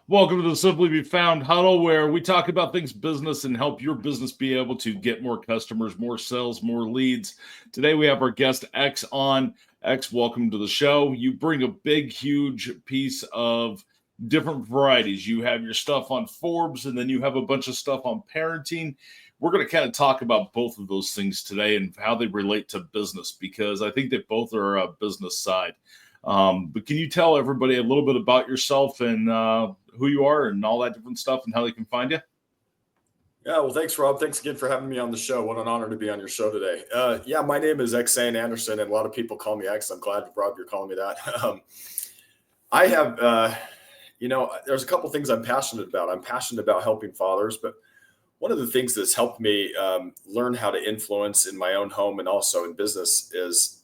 Welcome to the Simply Be Found Huddle, where we talk about things business and help your business be able to get more customers, more sales, more leads. Today we have our guest X on. X, welcome to the show. You bring a big, huge piece of different varieties. You have your stuff on Forbes, and then you have a bunch of stuff on parenting. We're going to kind of talk about both of those things today and how they relate to business, because I think that both are a business side. But can you tell everybody a little bit about yourself and who you are and all that different stuff and how they can find you? Yeah, well, thanks, Rob. Thanks again for having me on the show. What an honor to be on your show today. My name is EksAyn Anderson, and a lot of people call me X. I'm glad, Rob, you're calling me that. I have, there's a couple things I'm passionate about. I'm passionate about helping fathers, but one of the things that's helped me learn how to influence in my own home and also in business is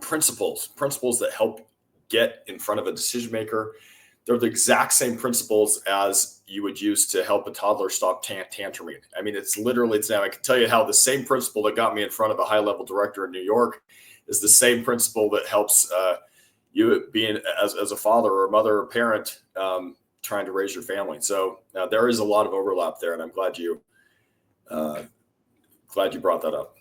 principles that help get in front of a decision maker. They're the exact same principles as you would use to help a toddler stop tantruming. I mean, it's literally the same. I can tell you how the same principle that got me in front of a high-level director in New York is the same principle that helps you being as a father or a mother or parent trying to raise your family. So there is a lot of overlap there, and I'm glad you brought that up.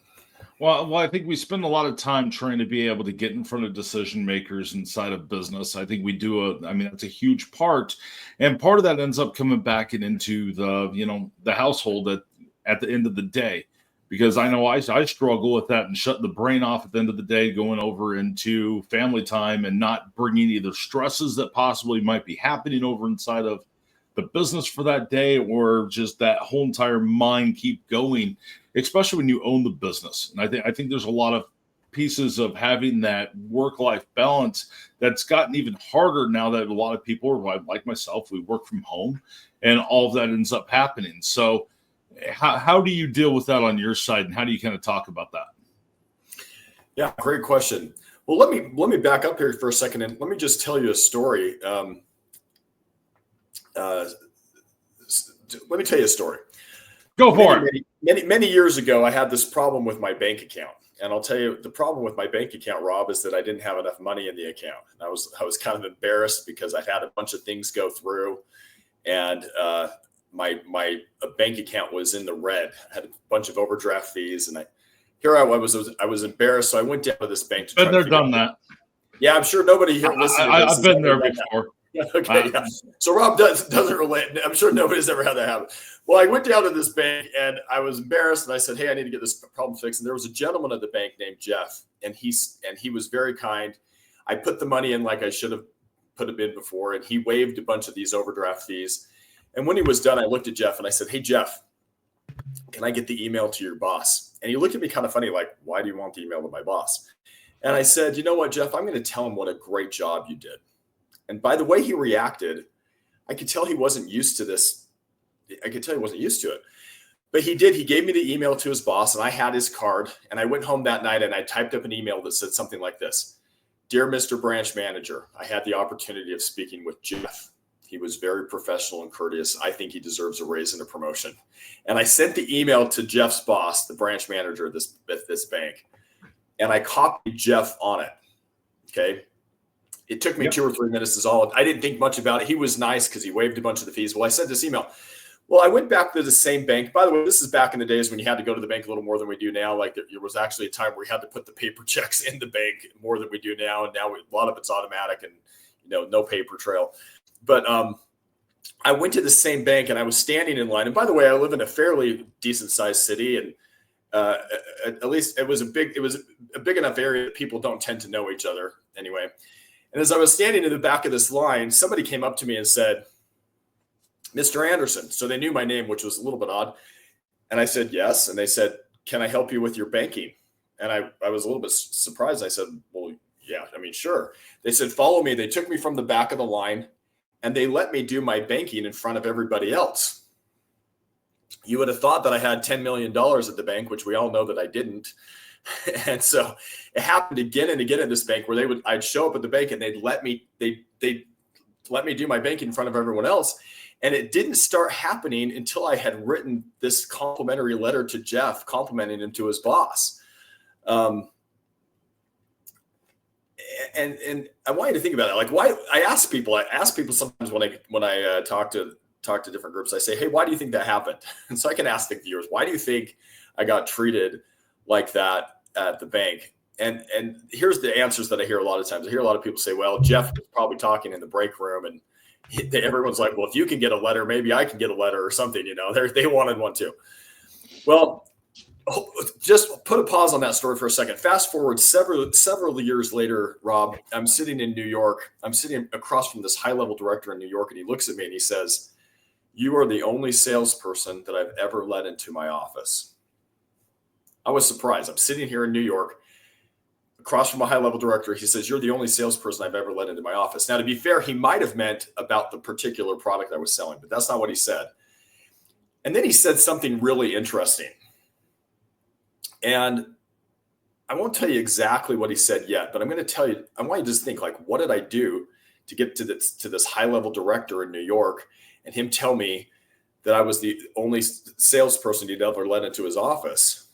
Well, I think we spend a lot of time trying to be able to get in front of decision makers inside of business. I think we do that's a huge part. And part of that ends up coming back and into the household at the end of the day, because I know I struggle with that and shut the brain off at the end of the day, going over into family time and not bringing either stresses that possibly might be happening over inside of the business for that day, or just that whole entire mind keep going, especially when you own the business. And I think there's a lot of pieces of having that work-life balance that's gotten even harder now that a lot of people, like myself, we work from home, and all of that ends up happening. So how do you deal with that on your side, and how do you kind of talk about that? Yeah, great question. Well, let me back up here for a second, and let me just tell you a story. Let me tell you a story. Go for it. Many years ago, I had this problem with my bank account. And I'll tell you, the problem with my bank account, Rob, is that I didn't have enough money in the account. And I was kind of embarrassed because I had a bunch of things go through, and my bank account was in the red. I had a bunch of overdraft fees, and I was embarrassed. So I went down to this bank to try to done that. Yeah, I'm sure nobody here listening to this. I've been there before. Okay, yeah. So Rob doesn't relate. I'm sure nobody's ever had that happen. Well, I went down to this bank and I was embarrassed, and I said, "Hey, I need to get this problem fixed." And there was a gentleman at the bank named Jeff, and he was very kind. I put the money in like I should have put it in before, and he waived a bunch of these overdraft fees. And when he was done, I looked at Jeff and I said, "Hey, Jeff, can I get the email to your boss?" And he looked at me kind of funny, like, "Why do you want the email to my boss?" And I said, "You know what, Jeff? I'm going to tell him what a great job you did." And by the way he reacted, I could tell he wasn't used to this. I could tell he wasn't used to it. But he did. He gave me the email to his boss, and I had his card. And I went home that night, and I typed up an email that said something like this: "Dear Mr. Branch Manager, I had the opportunity of speaking with Jeff. He was very professional and courteous. I think he deserves a raise and a promotion." And I sent the email to Jeff's boss, the branch manager at this bank, and I copied Jeff on it. Okay. It took me 2 or 3 minutes is all. I didn't think much about it. He was nice because he waived a bunch of the fees. Well, I sent this email. Well, I went back to the same bank. By the way, this is back in the days when you had to go to the bank a little more than we do now. Like there was actually a time where we had to put the paper checks in the bank more than we do now. And now a lot of it's automatic and, no paper trail. But I went to the same bank and I was standing in line. And by the way, I live in a fairly decent sized city. And at least it was a big enough area that people don't tend to know each other anyway. And as I was standing in the back of this line, somebody came up to me and said, "Mr. Anderson." So they knew my name, which was a little bit odd. And I said, "Yes." And they said, "Can I help you with your banking?" And I was a little bit surprised. I said, "Well, yeah, I mean, sure." They said, "Follow me." They took me from the back of the line and they let me do my banking in front of everybody else. You would have thought that I had $10 million at the bank, which we all know that I didn't. And so it happened again and again in this bank where I'd show up at the bank and they'd let me do my banking in front of everyone else. And it didn't start happening until I had written this complimentary letter to Jeff, complimenting him to his boss. and I want you to think about it. Like, why? I ask people sometimes when I talk to different groups. I say, hey, why do you think that happened? And so I can ask the viewers, why do you think I got treated like that at the bank? And here's the answers that I hear a lot of times. I hear a lot of people say, well, Jeff was probably talking in the break room, and everyone's like, well, if you can get a letter, maybe I can get a letter or something. They wanted one too. Well, just put a pause on that story for a second. Fast forward several years later, Rob, I'm sitting in New York. I'm sitting across from this high-level director in New York, and he looks at me and he says, you are the only salesperson that I've ever let into my office. I was surprised. I'm sitting here in New York across from a high-level director. He says, you're the only salesperson I've ever let into my office. Now, to be fair, he might have meant about the particular product I was selling, but that's not what he said. And then he said something really interesting. And I won't tell you exactly what he said yet, but I'm going to tell you, I want you to just think, like, what did I do to get to this high-level director in New York and him tell me that I was the only salesperson he'd ever let into his office?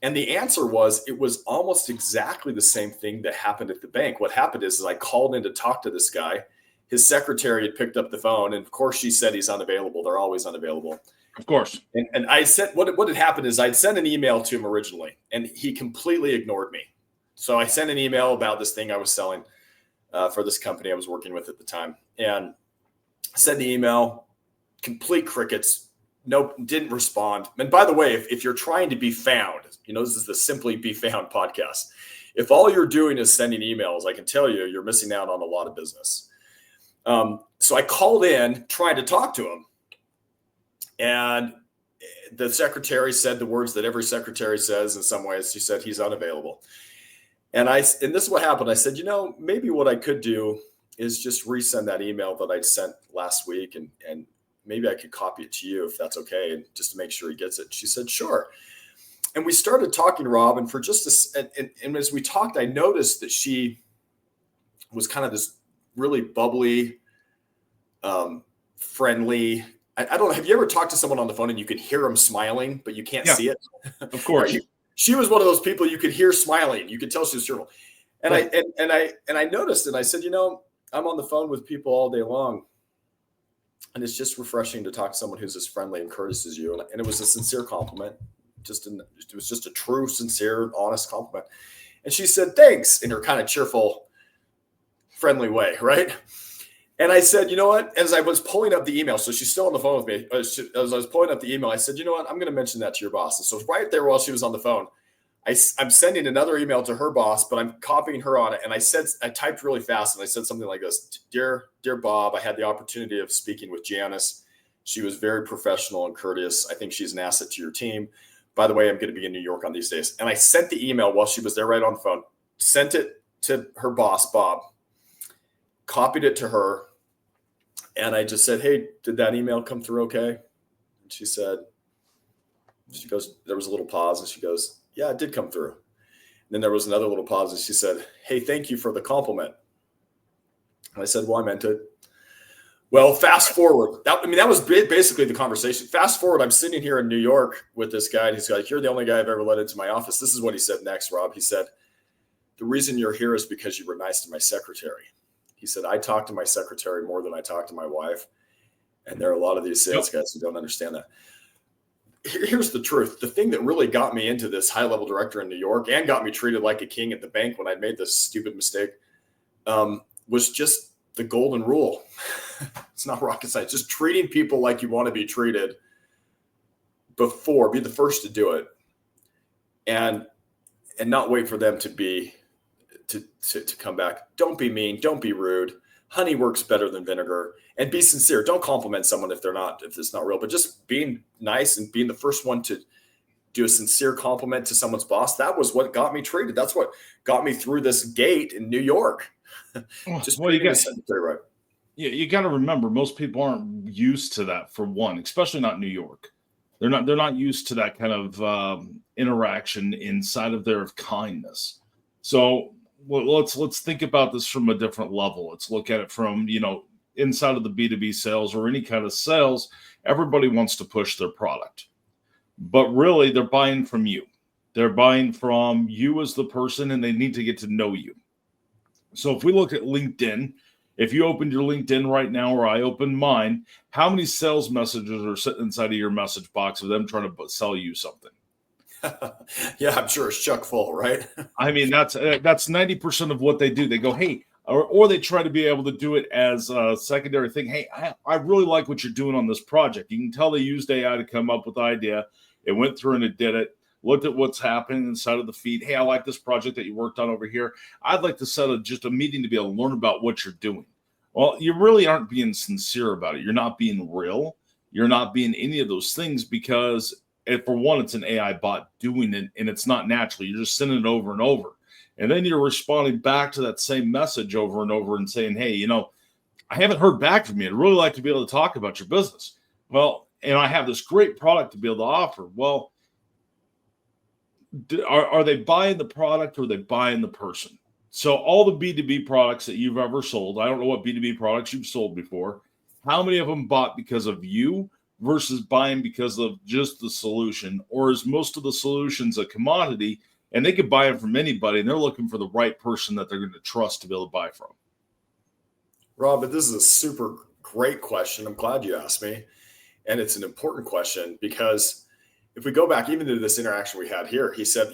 And the answer was, it was almost exactly the same thing that happened at the bank. What happened is I called in to talk to this guy. His secretary had picked up the phone, and of course she said he's unavailable. They're always unavailable. Of course. And I said, what had happened is I'd sent an email to him originally, and he completely ignored me. So I sent an email about this thing I was selling for this company I was working with at the time. And I sent the email, complete crickets. Nope, didn't respond. And by the way, if you're trying to be found, this is the Simply Be Found podcast. If all you're doing is sending emails, I can tell you, you're missing out on a lot of business. So I called in trying to talk to him. And the secretary said the words that every secretary says in some ways. She said, he's unavailable. And this is what happened. I said, maybe what I could do is just resend that email that I'd sent last week, and maybe I could copy it to you if that's okay, and just to make sure he gets it. She said, sure. And we started talking, Rob, and for just and as we talked, I noticed that she was kind of this really bubbly, friendly. I don't know. Have you ever talked to someone on the phone and you can hear them smiling, but you can't see it? Of course. Right? She was one of those people you could hear smiling. You could tell she was cheerful. And I noticed, and I said, I'm on the phone with people all day long, and it's just refreshing to talk to someone who's as friendly and courteous as you. And it was a sincere compliment. It was just a true, sincere, honest compliment. And she said, thanks, in her kind of cheerful, friendly way, right? And I said, you know what? As I was pulling up the email, so she's still on the phone with me. As I was pulling up the email, I said, you know what? I'm going to mention that to your boss. And so right there while she was on the phone, I'm sending another email to her boss, but I'm copying her on it. And I typed really fast, and I said something like this: Dear Bob, I had the opportunity of speaking with Janice. She was very professional and courteous. I think she's an asset to your team. By the way, I'm going to be in New York on these days. And I sent the email while she was there right on the phone, sent it to her boss, Bob, copied it to her. And I just said, hey, did that email come through okay? And she goes, there was a little pause, and she goes, yeah, it did come through. And then there was another little pause, and she said, hey, thank you for the compliment. And I said, well, I meant it. Well, fast forward. That was basically the conversation. Fast forward, I'm sitting here in New York with this guy, and he's like, you're the only guy I've ever let into my office. This is what he said next, Rob. He said, the reason you're here is because you were nice to my secretary. He said, I talk to my secretary more than I talk to my wife. And there are a lot of these sales guys who don't understand that. Here's the truth. The thing that really got me into this high-level director in New York and got me treated like a king at the bank when I made this stupid mistake was just the golden rule. It's not rocket science. Just treating people like you want to be treated be the first to do it, and not wait for them to come back. Don't be mean. Don't be rude. Honey works better than vinegar. And be sincere. Don't compliment someone if it's not real, but just being nice and being the first one to do a sincere compliment to someone's boss. That was what got me treated. That's what got me through this gate in New York. Just well, you got to remember, most people aren't used to that, for one, especially not New York. They're not used to that kind of interaction inside of their kindness. So let's think about this from a different level. Let's look at it from, inside of the B2B sales or any kind of sales. Everybody wants to push their product, but really they're buying from you. They're buying from you as the person, and they need to get to know you. So if we look at LinkedIn, if you opened your LinkedIn right now, or I opened mine, how many sales messages are sitting inside of your message box of them trying to sell you something? Yeah, I'm sure it's chock full, right? I mean, that's 90% of what they do. They go, hey, or they try to be able to do it as a secondary thing. Hey, I really like what you're doing on this project. You can tell they used AI to come up with the idea. It went through and it did it. Looked at what's happening inside of the feed. Hey, I like this project that you worked on over here. I'd like to set just a meeting to be able to learn about what you're doing. Well, you really aren't being sincere about it. You're not being real. You're not being any of those things because, for one, it's an AI bot doing it and it's not natural. You're just sending it over and over. And then you're responding back to that same message over and over and saying, hey, I haven't heard back from you. I'd really like to be able to talk about your business. Well, and I have this great product to be able to offer. Well, are they buying the product or are they buying the person? So all the B2B products that you've ever sold, I don't know what B2B products you've sold before. How many of them bought because of you versus buying because of just the solution? Or is most of the solutions a commodity and they could buy it from anybody and they're looking for the right person that they're going to trust to be able to buy from? Rob, but this is a super great question. I'm glad you asked me. And it's an important question because if we go back even to this interaction we had here, he said,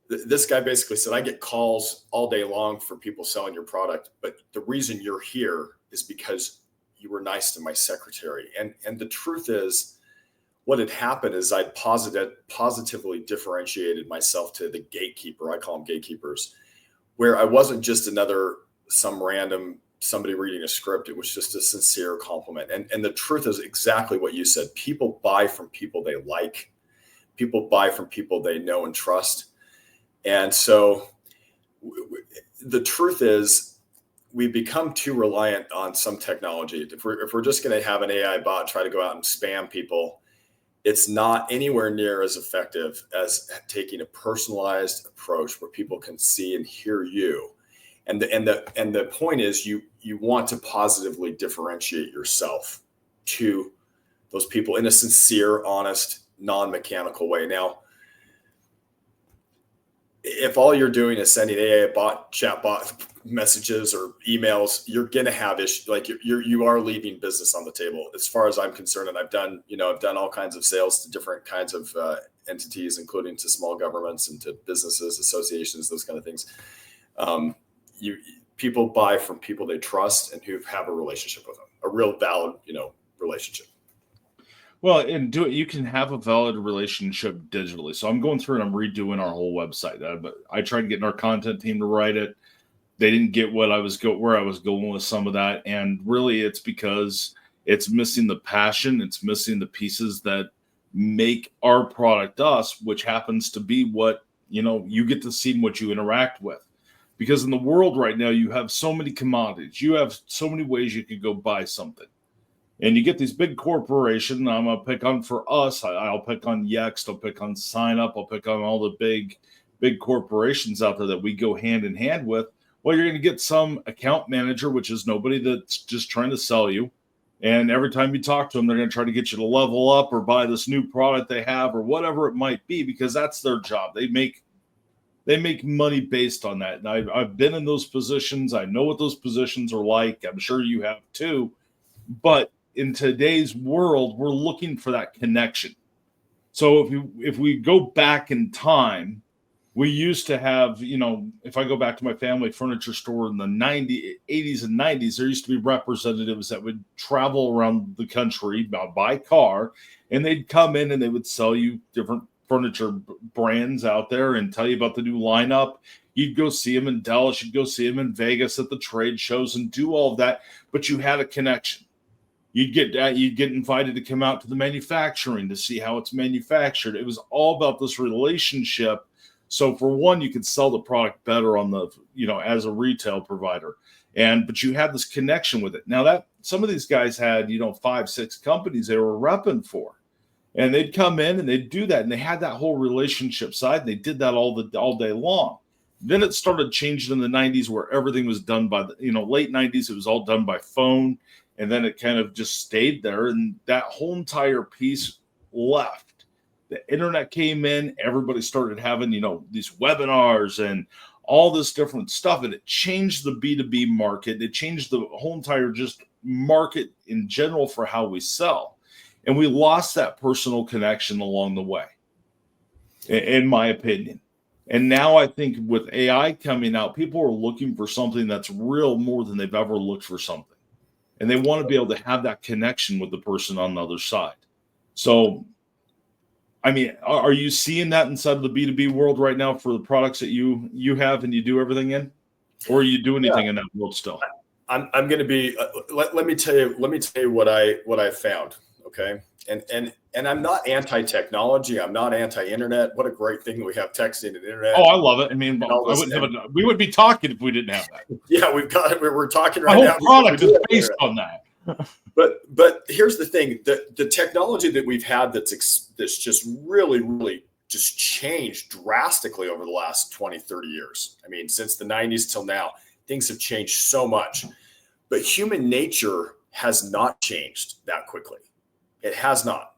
this guy basically said, I get calls all day long for people selling your product, but the reason you're here is because you were nice to my secretary. And the truth is, what had happened is I'd positively differentiated myself to the gatekeeper. I call them gatekeepers, where I wasn't just some random somebody reading a script. It was just a sincere compliment. And the truth is exactly what you said. People buy from people they like. People buy from people they know and trust. And so the truth is we become too reliant on some technology. If we're just going to have an AI bot try to go out and spam people, it's not anywhere near as effective as taking a personalized approach where people can see and hear you. And the point is you want to positively differentiate yourself to those people in a sincere, honest, non-mechanical way. Now, if all you're doing is sending AI chat bot messages or emails, you're going to have issues. Like you are leaving business on the table. As far as I'm concerned, and I've done all kinds of sales to different kinds of entities, including to small governments and to businesses, associations, those kind of things. People buy from people they trust and who have a relationship with them, a real valid, relationship. Well, and you can have a valid relationship digitally. So I'm going through and I'm redoing our whole website. But I tried getting our content team to write it. They didn't get where I was going with some of that. And really it's because it's missing the passion. It's missing the pieces that make our product us, which happens to be what, you get to see and what you interact with. Because in the world right now, you have so many commodities. You have so many ways you could go buy something. And you get these big corporations. I'm going to pick on for us. I'll pick on Yext. I'll pick on Sign Up. I'll pick on all the big corporations out there that we go hand in hand with. Well, you're going to get some account manager, which is nobody that's just trying to sell you. And every time you talk to them, they're going to try to get you to level up or buy this new product they have or whatever it might be, because that's their job. They make money based on that. And I've been in those positions. I know what those positions are like. I'm sure you have too. But in today's world, we're looking for that connection. So if we go back in time, we used to have, if I go back to my family furniture store in the 80s and 90s, there used to be representatives that would travel around the country by car, and they'd come in and they would sell you different furniture brands out there and tell you about the new lineup. You'd go see them in Dallas, you'd go see them in Vegas at the trade shows and do all of that, but you had a connection. You'd get invited to come out to the manufacturing to see how it's manufactured. It was all about this relationship. So for one, you could sell the product better on the, as a retail provider. But you had this connection with it. Now that some of these guys had, 5-6 companies they were repping for. And they'd come in and they'd do that. And they had that whole relationship side. And they did that all day long. Then it started changing in the 90s where everything was done by late 90s. It was all done by phone. And then it kind of just stayed there. And that whole entire piece left. The internet came in. Everybody started having, these webinars and all this different stuff. And it changed the B2B market. It changed the whole entire just market in general for how we sell. And we lost that personal connection along the way, in my opinion. And now I think with AI coming out, people are looking for something that's real more than they've ever looked for something. And they want to be able to have that connection with the person on the other side. So, I mean, are you seeing that inside of the B2B world right now for the products that you have and you do everything in? Or are you doing anything in that world still? I'm going to be, let me tell you what I found. Okay. And I'm not anti-technology. I'm not anti-internet. What a great thing that we have texting and internet. Oh, I love it. I mean, we would be talking if we didn't have that. Yeah, we're talking right now. The whole product is based on that. But here's the thing: the technology that we've had that's just really just changed drastically over the last 20, 30 years. I mean, since the 90s till now, things have changed so much. But human nature has not changed that quickly. It has not.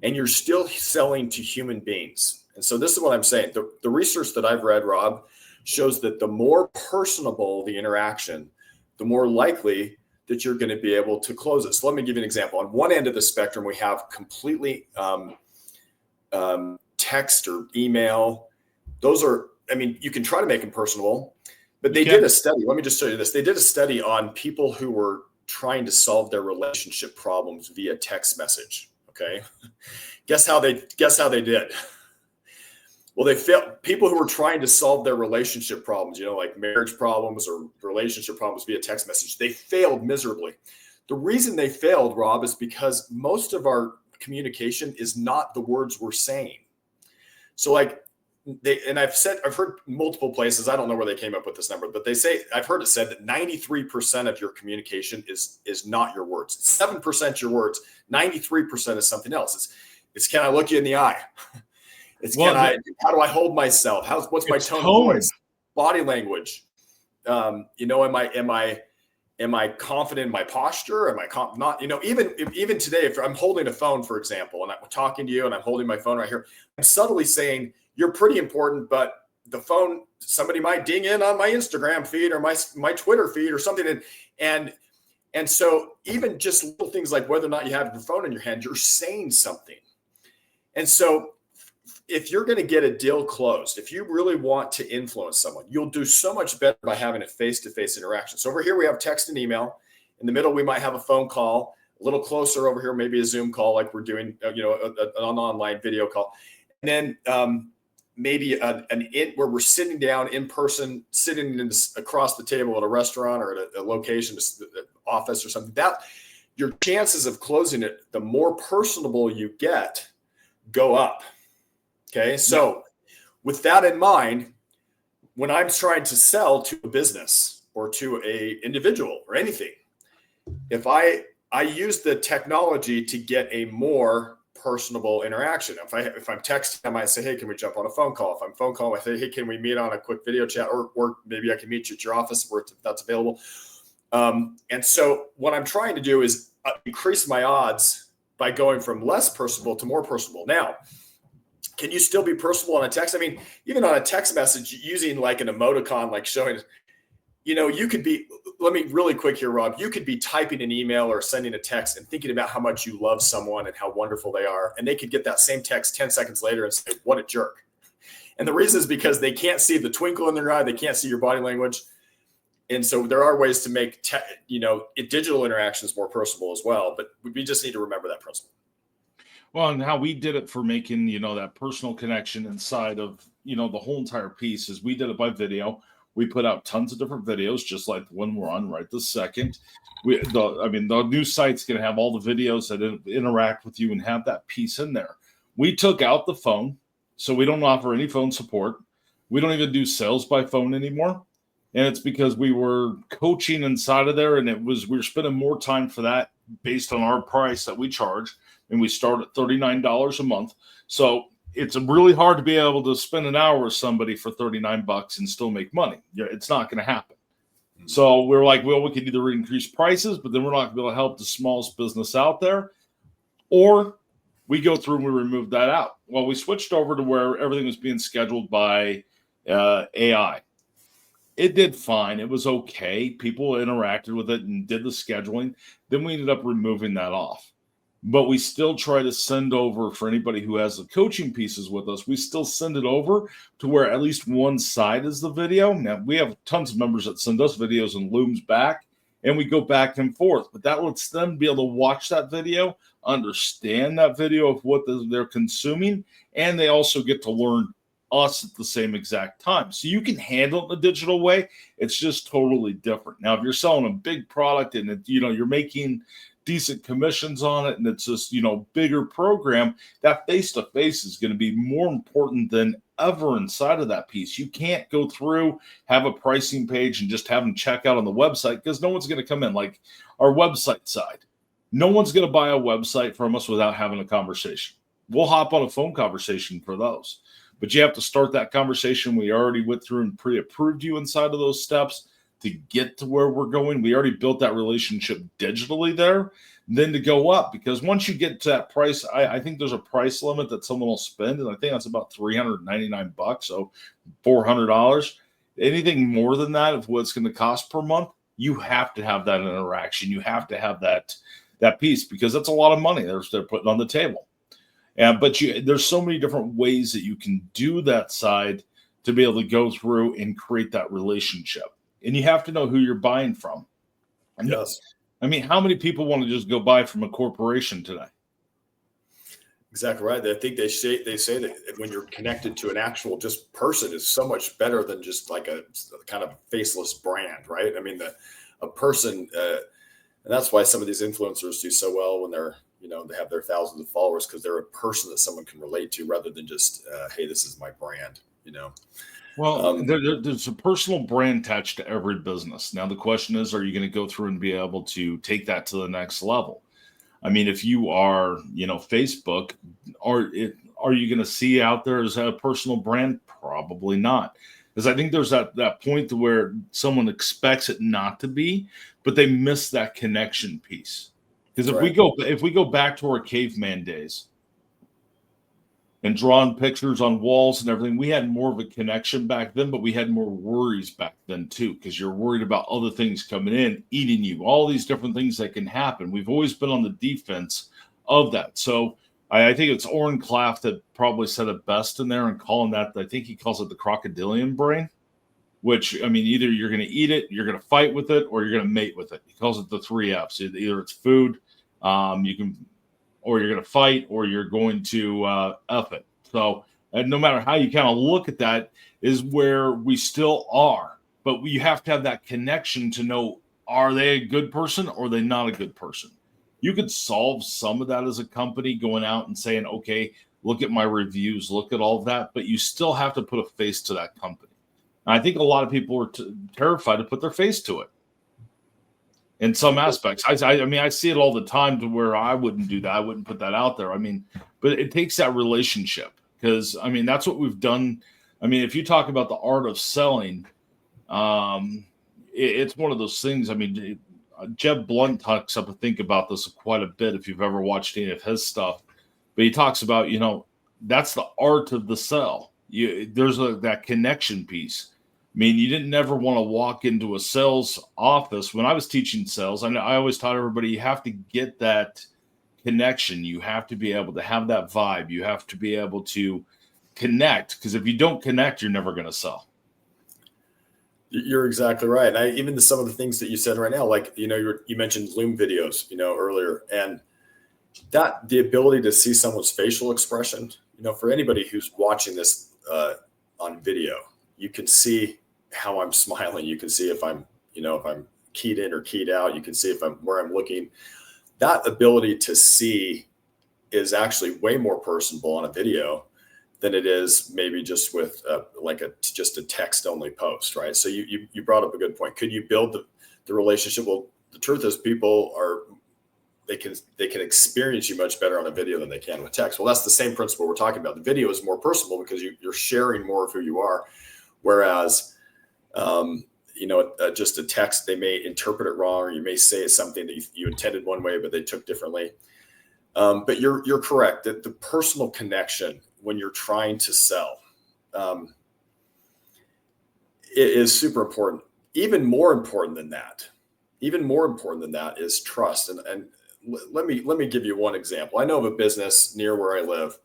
And you're still selling to human beings. And so this is what I'm saying. The research that I've read, Rob, shows that the more personable the interaction, the more likely that you're going to be able to close it. So let me give you an example. On one end of the spectrum, we have completely text or email. Those are, I mean, you can try to make them personable, but they did a study. Let me just show you this. They did a study on people who were trying to solve their relationship problems via text message. Okay. Guess how they did? Well, they failed. People who were trying to solve their relationship problems, like marriage problems or relationship problems via text message, they failed miserably. The reason they failed, Rob, is because most of our communication is not the words we're saying. So I've heard multiple places, I don't know where they came up with this number, but I've heard it said that 93% of your communication is not your words. It's 7% your words, 93% is something else. It's can I look you in the eye? How do I hold myself? What's my tone of voice? Body language. Am I confident in my posture? Am I not? Even today, if I'm holding a phone, for example, and I'm talking to you and I'm holding my phone right here, I'm subtly saying you're pretty important, but the phone, somebody might ding in on my Instagram feed or my Twitter feed or something, and so even just little things like whether or not you have your phone in your hand, you're saying something, and so. If you're going to get a deal closed, if you really want to influence someone, you'll do so much better by having a face-to-face interaction. So over here, we have text and email. In the middle, we might have a phone call. A little closer over here, maybe a Zoom call like we're doing, an online video call. And then maybe where we're sitting down in person, across the table at a restaurant or at a location, an office or something. That your chances of closing it, the more personable you get, go up. Okay, so with that in mind, when I'm trying to sell to a business or to a individual or anything, if I use the technology to get a more personable interaction. If I'm texting, I might say, hey, can we jump on a phone call? If I'm phone calling, I say, hey, can we meet on a quick video chat? Or maybe I can meet you at your office where that's available. And so what I'm trying to do is increase my odds by going from less personable to more personable. Now, can you still be personable on a text? I mean, even on a text message, using like an emoticon, like showing, you could be, let me really quick here, Rob, you could be typing an email or sending a text and thinking about how much you love someone and how wonderful they are. And they could get that same text 10 seconds later and say, what a jerk. And the reason is because they can't see the twinkle in their eye. They can't see your body language. And so there are ways to make, digital interactions more personable as well. But we just need to remember that principle. Well, and how we did it for making, that personal connection inside of, the whole entire piece is we did it by video. We put out tons of different videos, just like the one we're on right this second. The new site's going to have all the videos that interact with you and have that piece in there. We took out the phone, so we don't offer any phone support. We don't even do sales by phone anymore. And it's because we were coaching inside of there, and we were spending more time for that based on our price that we charge. And we start at $39 a month. So it's really hard to be able to spend an hour with somebody for $39 and still make money. It's not going to happen. Mm-hmm. So we're like, well, we could either increase prices, but then we're not going to be able to help the smallest business out there. Or we go through and we remove that out. Well, we switched over to where everything was being scheduled by AI. It did fine. It was okay. People interacted with it and did the scheduling. Then we ended up removing that off. But we still try to send over, for anybody who has the coaching pieces with us, we still send it over to where at least one side is the video. Now, we have tons of members that send us videos and Looms back, and we go back and forth. But that lets them be able to watch that video, understand that video of what they're consuming, and they also get to learn us at the same exact time. So you can handle it in a digital way. It's just totally different. Now, if you're selling a big product and you're making decent commissions on it and it's just, bigger program, that face-to-face is going to be more important than ever inside of that piece. You can't go through, have a pricing page and just have them check out on the website because no one's going to come in like our website side. No one's going to buy a website from us without having a conversation. We'll hop on a phone conversation for those. But you have to start that conversation. We already went through and pre-approved you inside of those steps to get to where we're going. We already built that relationship digitally there, then to go up. Because once you get to that price, I think there's a price limit that someone will spend. And I think that's about $399, so $400. Anything more than that of what it's going to cost per month, you have to have that interaction. You have to have that piece because that's a lot of money they're putting on the table. But there's so many different ways that you can do that side to be able to go through and create that relationship. And you have to know who you're buying from. Yes. I mean, how many people want to just go buy from a corporation today? Exactly right. I think they say that when you're connected to an actual just person is so much better than just like a kind of faceless brand, right? I mean, a person, and that's why some of these influencers do so well when they're, they have their thousands of followers because they're a person that someone can relate to rather than just, hey, this is my brand, Well, there's a personal brand attached to every business. Now, the question is, are you going to go through and be able to take that to the next level? I mean, if you are, Facebook, are you going to see out there as a personal brand? Probably not. Because I think there's that point to where someone expects it not to be, but they miss that connection piece. Because if we go back to our caveman days and drawing pictures on walls and everything, we had more of a connection back then, but we had more worries back then too, because you're worried about other things coming in, eating you, all these different things that can happen. We've always been on the defense of that. So I think it's Oren Klaff that probably said it best in there and calling that, I think he calls it the crocodilian brain, which, I mean, either you're going to eat it, you're going to fight with it, or you're going to mate with it. He calls it the 3 Fs. Either it's food, or you're going to fight, or you're going to F it. So no matter how you kind of look at that is where we still are. But you have to have that connection to know, are they a good person or are they not a good person? You could solve some of that as a company going out and saying, okay, look at my reviews, look at all of that. But you still have to put a face to that company. And I think a lot of people are terrified to put their face to it. In some aspects, I mean, I see it all the time to where I wouldn't do that. I wouldn't put that out there. I mean, but it takes that relationship because, I mean, that's what we've done. I mean, if you talk about the art of selling, it's one of those things. I mean, Jeb Blunt talks up and think about this quite a bit if you've ever watched any of his stuff. But he talks about, that's the art of the sell. There's that connection piece. I mean, you didn't never want to walk into a sales office. When I was teaching sales, I always taught everybody you have to get that connection. You have to be able to have that vibe. You have to be able to connect because if you don't connect, you're never going to sell. You're exactly right. And even some of the things that you said right now, like, you mentioned Loom videos, earlier, and that the ability to see someone's facial expression, for anybody who's watching this on video, you can see how I'm smiling. You can see if I'm keyed in or keyed out. You can see where I'm looking. That ability to see is actually way more personable on a video than it is maybe just with just a text only post, right? So you brought up a good point. Could you build the relationship? Well, the truth is they can experience you much better on a video than they can with text. Well, that's the same principle we're talking about. The video is more personable because you're sharing more of who you are. Whereas, just a text, they may interpret it wrong, or you may say something that you intended one way, but they took differently. But you're correct that the personal connection when you're trying to sell, is super important. Even more important than that is trust. And let me give you one example. I know of a business near where I live.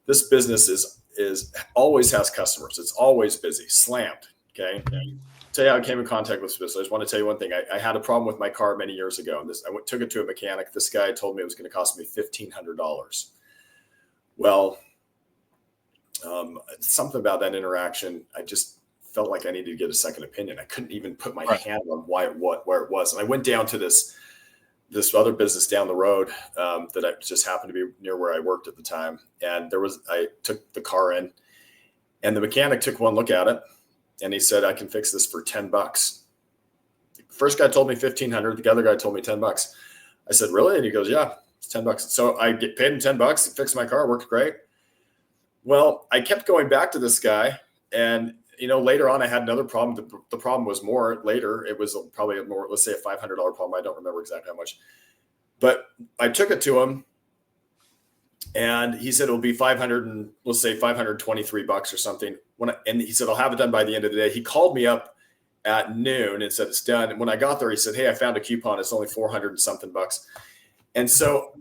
This business is always has customers. It's always busy, slammed. Okay. Tell you how I came in contact with this business. I just want to tell you one thing. I had a problem with my car many years ago, and took it to a mechanic. This guy told me it was going to cost me $1,500. Well, something about that interaction, I just felt like I needed to get a second opinion. I couldn't even put my hand on where it was. And I went down to this other business down the road that I just happened to be near where I worked at the time. And I took the car in, and the mechanic took one look at it, and he said, I can fix this for $10. The first guy told me $1,500. The other guy told me $10. I said, really? And he goes, yeah, it's $10. So I get paid him $10 to fix my car. Worked great. Well, I kept going back to this guy, and later on I had another problem. The problem was more later. It was probably more, let's say, a $500 problem. I don't remember exactly how much, but I took it to him, and he said it'll be let's say $523 or something. And he said, I'll have it done by the end of the day. He called me up at noon and said it's done. And when I got there, he said, hey, I found a coupon. It's only 400 and something bucks. And so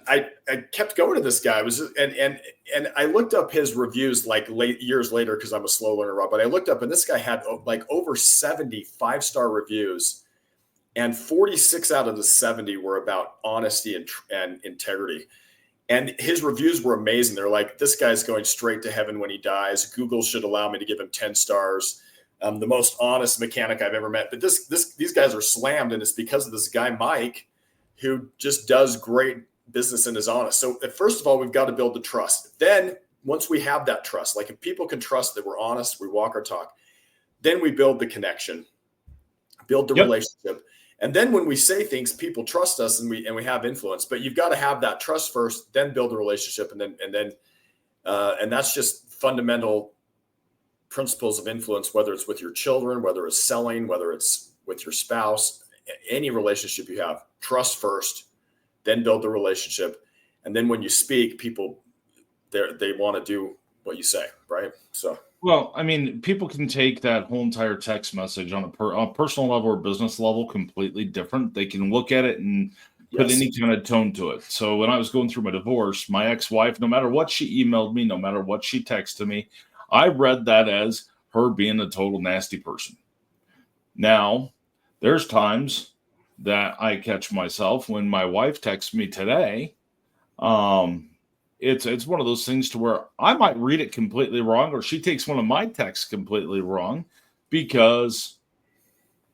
I kept going to this guy. And I looked up his reviews years later, because I'm a slow learner, Rob. But I looked up, and this guy had like over 70 5-star reviews, and 46 out of the 70 were about honesty and integrity. And his reviews were amazing. They're like, this guy's going straight to heaven when he dies. Google should allow me to give him 10 stars. The most honest mechanic I've ever met. But these guys are slammed, and it's because of this guy, Mike, who just does great business and is honest. So first of all, we've got to build the trust. Then once we have that trust, like if people can trust that we're honest, we walk our talk, then we build the connection, build the relationship. And then when we say things, people trust us, and we have influence. But you've got to have that trust first, then build a relationship, and that's just fundamental principles of influence, whether it's with your children, whether it's selling, whether it's with your spouse, any relationship you have. Trust first, then build the relationship, and then when you speak, people they want to do what you say, right? So. Well, I mean, people can take that whole entire text message on a personal level or business level completely different. They can look at it and put any kind of tone to it. So when I was going through my divorce, my ex-wife, no matter what she emailed me, no matter what she texted me, I read that as her being a total nasty person. Now, there's times that I catch myself when my wife texts me today. It's one of those things to where I might read it completely wrong, or she takes one of my texts completely wrong because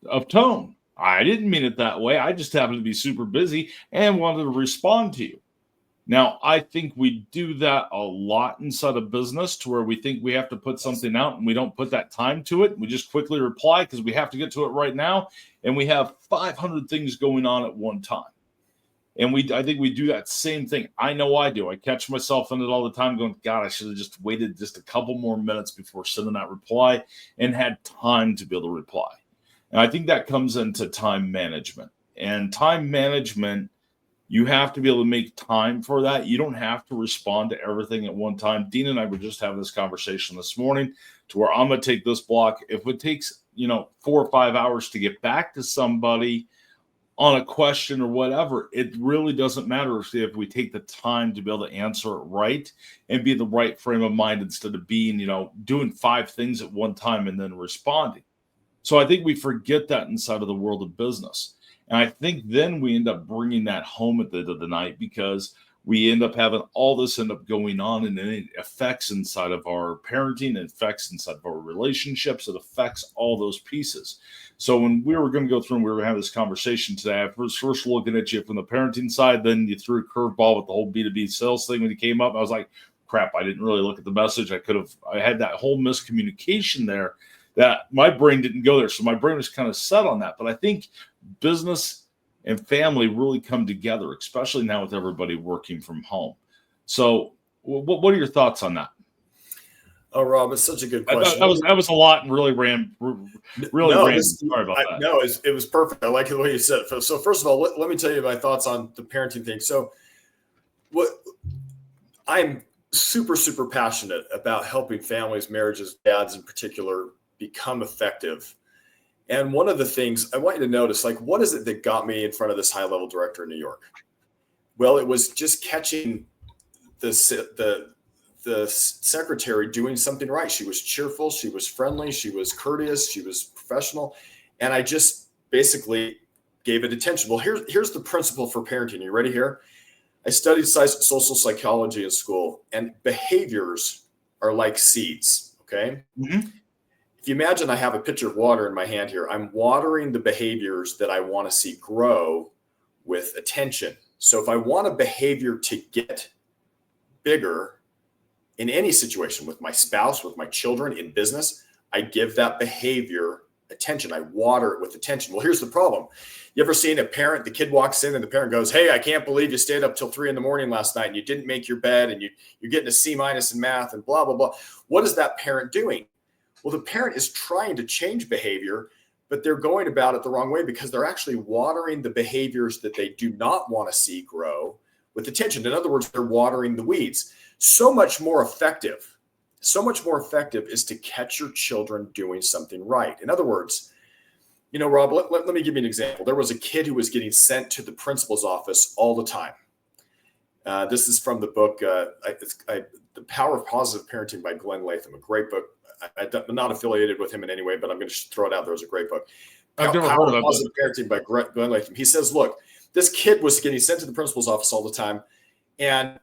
of tone. I didn't mean it that way. I just happened to be super busy and wanted to respond to you. Now, I think we do that a lot inside of business, to where we think we have to put something out and we don't put that time to it. We just quickly reply because we have to get to it right now. And we have 500 things going on at one time. And I think we do that same thing. I know I do. I catch myself in it all the time going, God, I should have just waited just a couple more minutes before sending that reply and had time to be able to reply. And I think that comes into time management. And time management, you have to be able to make time for that. You don't have to respond to everything at one time. Dean and I were just having this conversation this morning, to where I'm going to take this block. If it takes, 4 or 5 hours to get back to somebody on a question or whatever, it really doesn't matter if we take the time to be able to answer it right and be in the right frame of mind, instead of being, doing 5 things at one time and then responding. So I think we forget that inside of the world of business. And I think then we end up bringing that home at the end of the night, because we end up having all this end up going on, and then it affects inside of our parenting, it affects inside of our relationships, it affects all those pieces. So when we were going to go through and we were having this conversation today, I was first looking at you from the parenting side, then you threw a curveball with the whole B2B sales thing when you came up. I was like, crap, I didn't really look at the message. I had that whole miscommunication there that my brain didn't go there. So my brain was kind of set on that. But I think business and family really come together, especially now with everybody working from home. So what are your thoughts on that? Oh, Rob, it's such a good question. That was a lot and really ran. Sorry about that. No, it was perfect. I like the way you said it. So first of all, let me tell you my thoughts on the parenting thing. So I'm super, super passionate about helping families, marriages, dads in particular, become effective. And one of the things I want you to notice, like, what is it that got me in front of this high-level director in New York? Well, it was just catching the secretary doing something right. She was cheerful, she was friendly, she was courteous, she was professional. And I just basically gave it attention. Well, here's the principle for parenting. You ready here? I studied social psychology in school, and behaviors are like seeds, okay? Mm-hmm. If you imagine I have a pitcher of water in my hand here, I'm watering the behaviors that I want to see grow with attention. So if I want a behavior to get bigger in any situation, with my spouse, with my children, in business, I give that behavior attention. I water it with attention. Well, here's the problem. You ever seen a parent, the kid walks in and the parent goes, "Hey, I can't believe you stayed up till 3 a.m. last night and you didn't make your bed and you're getting a C- in math and blah, blah, blah." What is that parent doing? Well, the parent is trying to change behavior, but they're going about it the wrong way, because they're actually watering the behaviors that they do not want to see grow with attention. In other words, they're watering the weeds. So much more effective is to catch your children doing something right. In other words, Rob, let me give you an example. There was a kid who was getting sent to the principal's office all the time. This is from the book, The Power of Positive Parenting by Glenn Latham, a great book. I'm not affiliated with him in any way, but I'm going to throw it out there as a great book. I've never heard of that. Positive Parenting by Glenn Latham. He says, look, this kid was getting sent to the principal's office all the time, and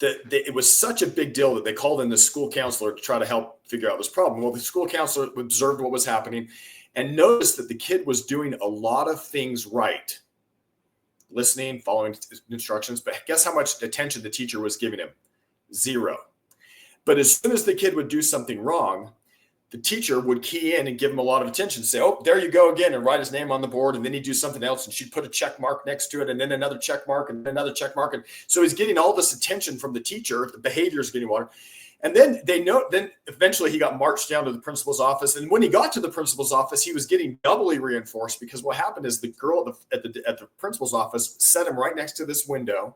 it was such a big deal that they called in the school counselor to try to help figure out this problem. Well, the school counselor observed what was happening and noticed that the kid was doing a lot of things right, listening, following instructions, but guess how much attention the teacher was giving him? 0. But as soon as the kid would do something wrong, the teacher would key in and give him a lot of attention, say, "Oh, there you go again," and write his name on the board. And then he'd do something else, and she'd put a check mark next to it, and then another check mark, and another check mark. And so he's getting all this attention from the teacher. The behavior is getting watered. And then then eventually he got marched down to the principal's office. And when he got to the principal's office, he was getting doubly reinforced, because what happened is the girl at the principal's office set him right next to this window.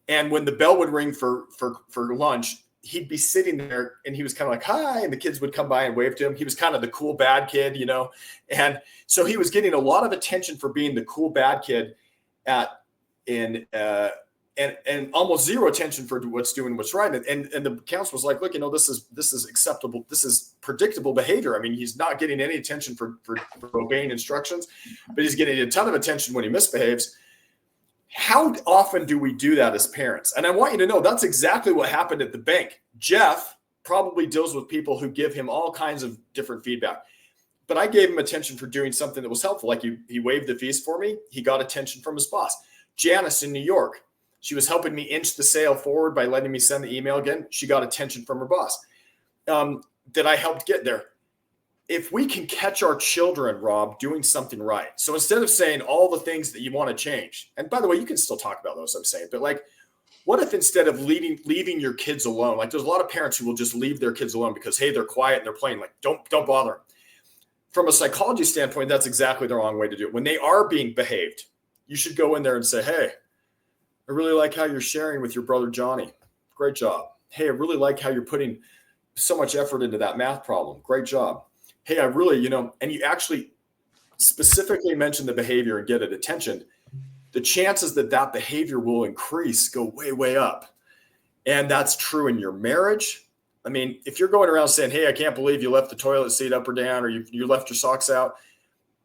And when the bell would ring for lunch, he'd be sitting there and he was kind of like, "Hi," and the kids would come by and wave to him. He was kind of the cool bad kid, and so he was getting a lot of attention for being the cool bad kid and almost zero attention for what's right. And the counselor was like, "Look, this is acceptable. This is predictable behavior. I mean, he's not getting any attention for obeying instructions, but he's getting a ton of attention when he misbehaves." How often do we do that as parents? And I want you to know that's exactly what happened at the bank. Jeff probably deals with people who give him all kinds of different feedback, but I gave him attention for doing something that was helpful. Like he waived the fees for me. He got attention from his boss. Janice in New York, she was helping me inch the sale forward by letting me send the email again. She got attention from her boss that I helped get there. If we can catch our children, Rob, doing something right. So instead of saying all the things that you want to change, and by the way, you can still talk about those, I'm saying, but like, what if instead of leaving your kids alone, like there's a lot of parents who will just leave their kids alone because, hey, they're quiet and they're playing, like, don't bother them. From a psychology standpoint, that's exactly the wrong way to do it. When they are being behaved, you should go in there and say, "Hey, I really like how you're sharing with your brother, Johnny. Great job. Hey, I really like how you're putting so much effort into that math problem. Great job. Hey, I really, and you actually specifically mention the behavior and get it attention, the chances that behavior will increase go way, way up. And that's true in your marriage. I mean, if you're going around saying, "Hey, I can't believe you left the toilet seat up or down, or you left your socks out,"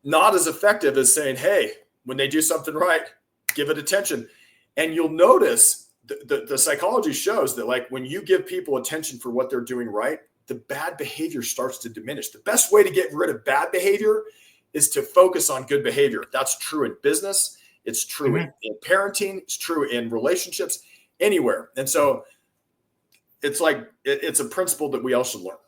not as effective as saying, "Hey, when they do something right, give it attention." And you'll notice the psychology shows that, like, when you give people attention for what they're doing right, the bad behavior starts to diminish. The best way to get rid of bad behavior is to focus on good behavior. That's true in business. It's true in parenting. It's true in relationships, anywhere. And so it's like, it's a principle that we all should learn.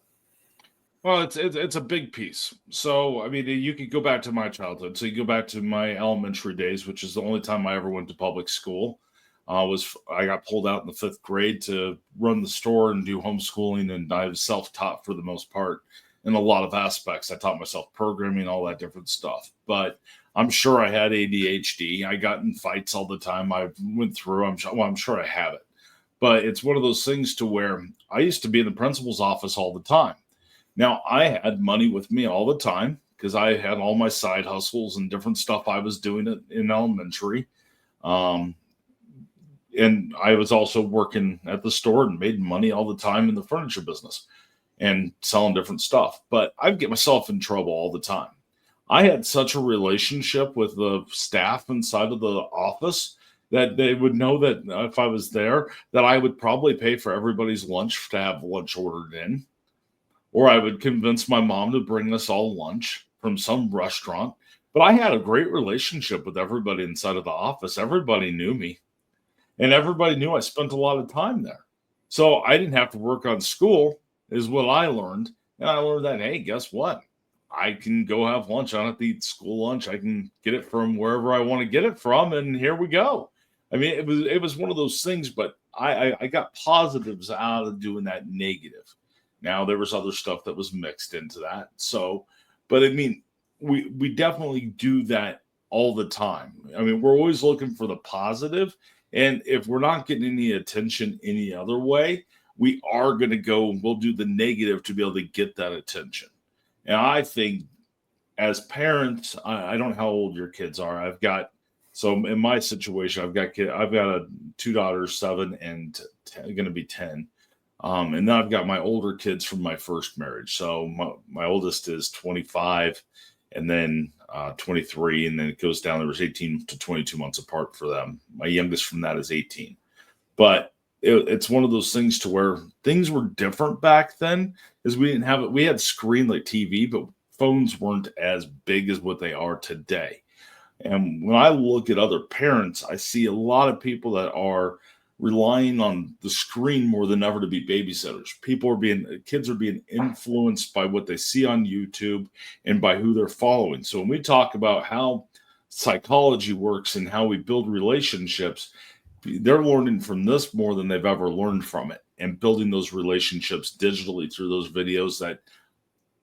Well, it's a big piece. So, I mean, you could go back to my childhood. So you go back to my elementary days, which is the only time I ever went to public school. I got pulled out in the 5th grade to run the store and do homeschooling, and I was self-taught for the most part in a lot of aspects. I taught myself programming, all that different stuff. But I'm sure I had ADHD. I got in fights all the time. I went through. I'm sure I have it. But it's one of those things to where I used to be in the principal's office all the time. Now, I had money with me all the time because I had all my side hustles and different stuff I was doing in elementary. Um, and I was also working at the store and made money all the time in the furniture business and selling different stuff. But I'd get myself in trouble all the time. I had such a relationship with the staff inside of the office that they would know that if I was there, that I would probably pay for everybody's lunch to have lunch ordered in, or I would convince my mom to bring us all lunch from some restaurant. But I had a great relationship with everybody inside of the office. Everybody knew me, and everybody knew I spent a lot of time there. So I didn't have to work on school, is what I learned. And I learned that, hey, guess what? I can go have lunch. I don't have to eat school lunch. I can get it from wherever I want to get it from, and here we go. I mean, it was one of those things, but I got positives out of doing that negative. Now there was other stuff that was mixed into that. So, but I mean, we definitely do that all the time. I mean, we're always looking for the positive, and if we're not getting any attention any other way, we are going to go. We'll do the negative to be able to get that attention. And I think as parents, I don't know how old your kids are. So in my situation, I've got two daughters, 7 and going to be 10. And then I've got my older kids from my first marriage. So my oldest is 25 and then 23. And then it goes down. There was 18 to 22 months apart for them. My youngest from that is 18. But it's one of those things to where things were different back then, is we didn't have it. We had screen like TV, but phones weren't as big as what they are today. And when I look at other parents, I see a lot of people that are relying on the screen more than ever to be babysitters. Kids are being influenced by what they see on YouTube and by who they're following. So when we talk about how psychology works and how we build relationships, they're learning from this more than they've ever learned from it, and building those relationships digitally through those videos that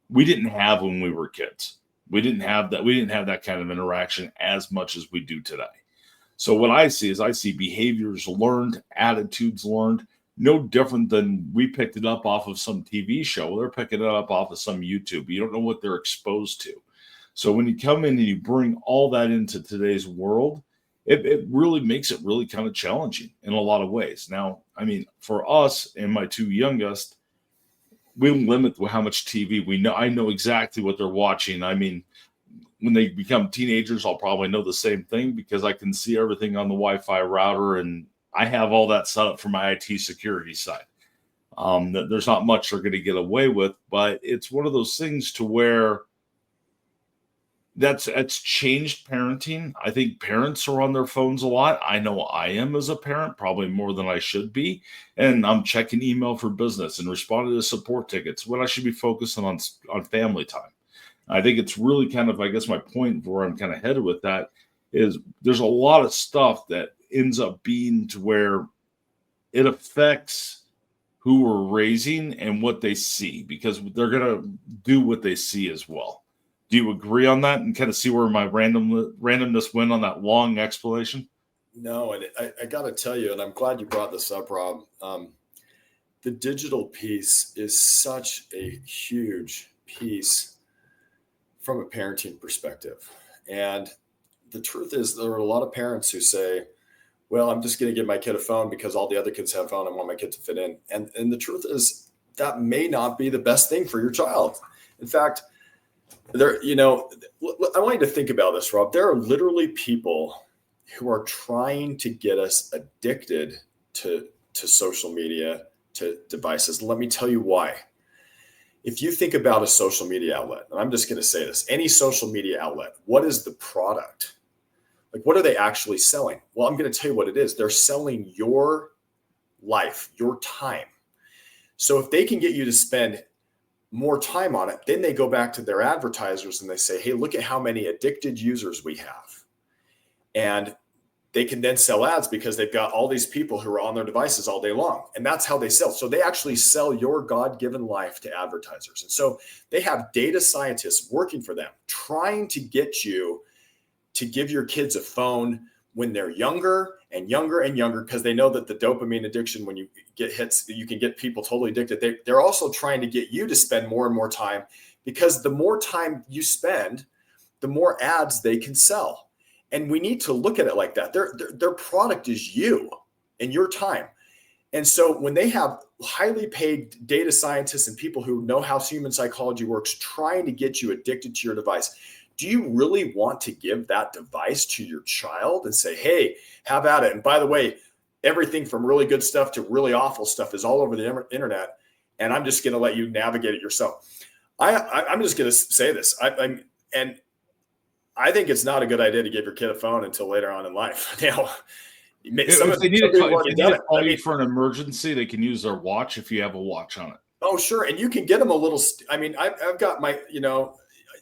we didn't have when we were kids. We didn't have that kind of interaction as much as we do today. So what I see behaviors learned, attitudes learned, no different than we picked it up off of some TV show. They're picking it up off of some YouTube. You don't know what they're exposed to. So when you come in and you bring all that into today's world, it really makes it really kind of challenging in a lot of ways. Now, I mean, for us and my two youngest, we limit how much TV we know. I know exactly what they're watching. I mean, when they become teenagers, I'll probably know the same thing because I can see everything on the Wi-Fi router, and I have all that set up for my IT security side. There's not much they're going to get away with, but it's one of those things to where that's changed parenting. I think parents are on their phones a lot. I know I am as a parent, probably more than I should be. And I'm checking email for business and responding to support tickets when I should be focusing on family time. I think it's really kind of, I guess my point where I'm kind of headed with that is there's a lot of stuff that ends up being to where it affects who we're raising and what they see, because they're going to do what they see as well. Do you agree on that and kind of see where my randomness went on that long explanation? No, and I got to tell you, and I'm glad you brought this up, Rob. The digital piece is such a huge piece from a parenting perspective. And the truth is, there are a lot of parents who say, well, I'm just going to give my kid a phone because all the other kids have a phone. I want my kid to fit in. And the truth is, that may not be the best thing for your child. In fact, I want you to think about this, Rob. There are literally people who are trying to get us addicted to social media, to devices. Let me tell you why. If you think about a social media outlet, and I'm just going to say this, any social media outlet, what is the product? Like, what are they actually selling? Well, I'm going to tell you what it is. They're selling your life, your time. So if they can get you to spend more time on it, then they go back to their advertisers and they say, hey, look at how many addicted users we have. And they can then sell ads because they've got all these people who are on their devices all day long. And that's how they sell. So they actually sell your God-given life to advertisers. And so they have data scientists working for them, trying to get you to give your kids a phone when they're younger and younger and younger, because they know that the dopamine addiction, when you get hits, you can get people totally addicted. They're also trying to get you to spend more and more time, because the more time you spend, the more ads they can sell. And we need to look at it like that. Their product is you and your time. And so when they have highly paid data scientists and people who know how human psychology works trying to get you addicted to your device, do you really want to give that device to your child and say, hey, have at it? And by the way, everything from really good stuff to really awful stuff is all over the internet. And I'm just going to let you navigate it yourself. I'm just going to say this. I think it's not a good idea to give your kid a phone until later on in life. Now, if they need to call you for an emergency, they can use their watch if you have a watch on it. Oh, sure. And you can get them a little, I've got my,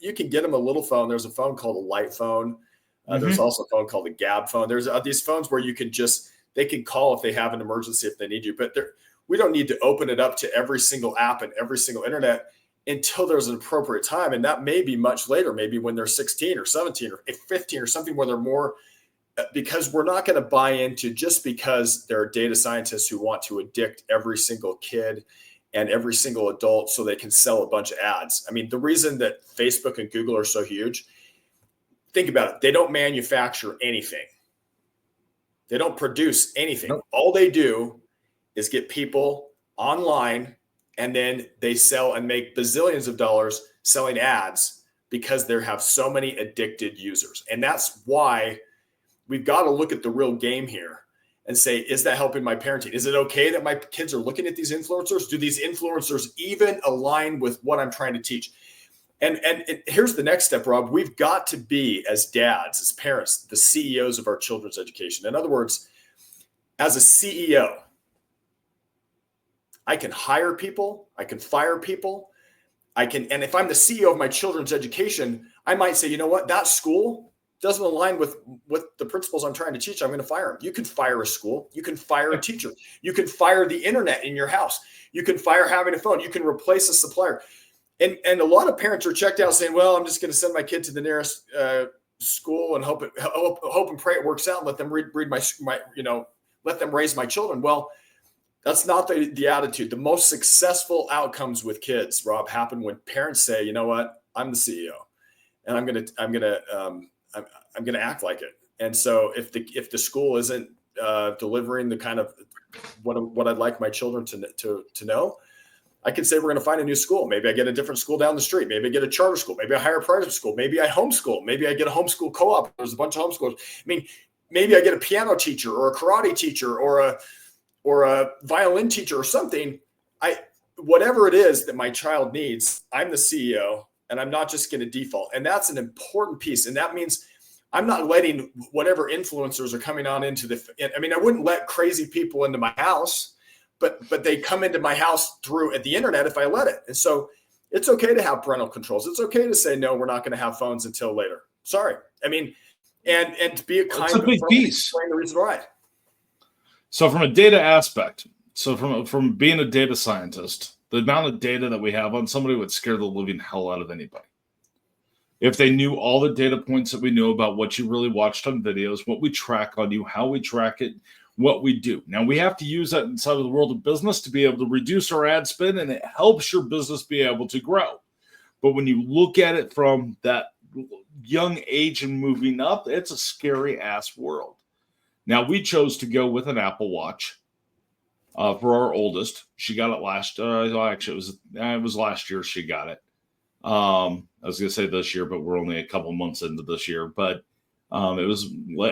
you can get them a little phone. There's a phone called a light phone. There's also a phone called a Gab phone. There's these phones where you can they can call if they have an emergency, if they need you, but we don't need to open it up to every single app and every single internet until there's an appropriate time. And that may be much later, maybe when they're 16 or 17 or 15 or something where they're more, because we're not going to buy into just because there are data scientists who want to addict every single kid and every single adult so they can sell a bunch of ads. I mean, the reason that Facebook and Google are so huge, think about it. They don't manufacture anything. They don't produce anything. Nope. All they do is get people online, and then they sell and make bazillions of dollars selling ads because they have so many addicted users. And that's why we've got to look at the real game here and say, is that helping my parenting? Is it okay that my kids are looking at these influencers? Do these influencers even align with what I'm trying to teach? And here's the next step, Rob. We've got to be, as dads, as parents, the CEOs of our children's education. In other words, as a CEO, I can hire people, I can fire people, and if I'm the CEO of my children's education, I might say, you know what, that school doesn't align with the principles I'm trying to teach. I'm going to fire them. You can fire a school. You can fire a teacher. You can fire the internet in your house. You can fire having a phone. You can replace a supplier. And a lot of parents are checked out saying, well, I'm just going to send my kid to the nearest school and hope and pray it works out and let them read my let them raise my children. Well, that's not the attitude. The most successful outcomes with kids, Rob, happen when parents say, you know what, I'm the CEO and I'm going to act like it. And so if the school isn't delivering the kind of what I'd like my children to know, I can say we're going to find a new school. Maybe I get a different school down the street. Maybe I get a charter school. Maybe I hire a private school. Maybe I homeschool. Maybe I get a homeschool co-op. There's a bunch of homeschoolers. I mean, maybe I get a piano teacher or a karate teacher or a violin teacher or something. Whatever it is that my child needs, I'm the CEO, and I'm not just going to default. And that's an important piece. And that means I'm not letting whatever influencers are coming on into I wouldn't let crazy people into my house, but they come into my house through at the internet if I let it. And so it's okay to have parental controls. It's okay to say, no, we're not going to have phones until later. Sorry. I mean, and to be a kind of big piece. Explain the reason why. So from a data aspect, from being a data scientist, the amount of data that we have on somebody would scare the living hell out of anybody. If they knew all the data points that we knew about what you really watched on videos, what we track on you, how we track it, what we do. Now, we have to use that inside of the world of business to be able to reduce our ad spend, and it helps your business be able to grow. But when you look at it from that young age and moving up, it's a scary ass world. Now, we chose to go with an Apple Watch for our oldest. She got it it was last year she got it. I was going to say this year, but we're only a couple months into this year. But it was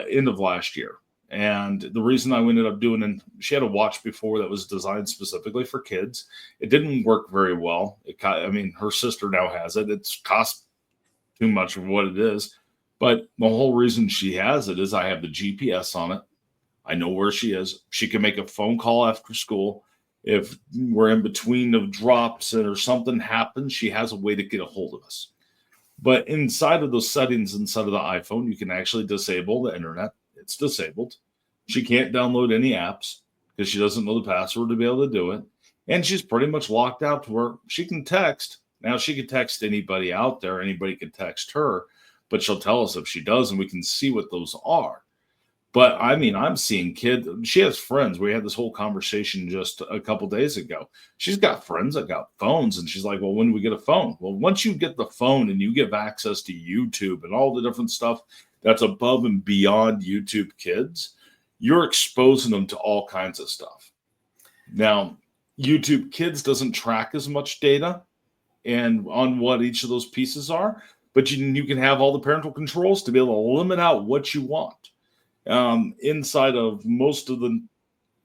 end of last year. And the reason I ended up doing, she had a watch before that was designed specifically for kids. It didn't work very well. Her sister now has it. It's cost too much of what it is. But the whole reason she has it is I have the GPS on it. I know where she is. She can make a phone call after school. If we're in between of drops or something happens, she has a way to get a hold of us. But inside of those settings inside of the iPhone, you can actually disable the internet. It's disabled. She can't download any apps because she doesn't know the password to be able to do it. And she's pretty much locked out to where she can text. Now, she can text anybody out there. Anybody can text her, but she'll tell us if she does, and we can see what those are. But I mean, I'm seeing kids. She has friends. We had this whole conversation just a couple days ago. She's got friends that got phones, and she's like, "Well, when do we get a phone?" Well, once you get the phone and you give access to YouTube and all the different stuff that's above and beyond YouTube Kids, you're exposing them to all kinds of stuff. Now, YouTube Kids doesn't track as much data and on what each of those pieces are, but you can have all the parental controls to be able to limit out what you want. Inside of most of the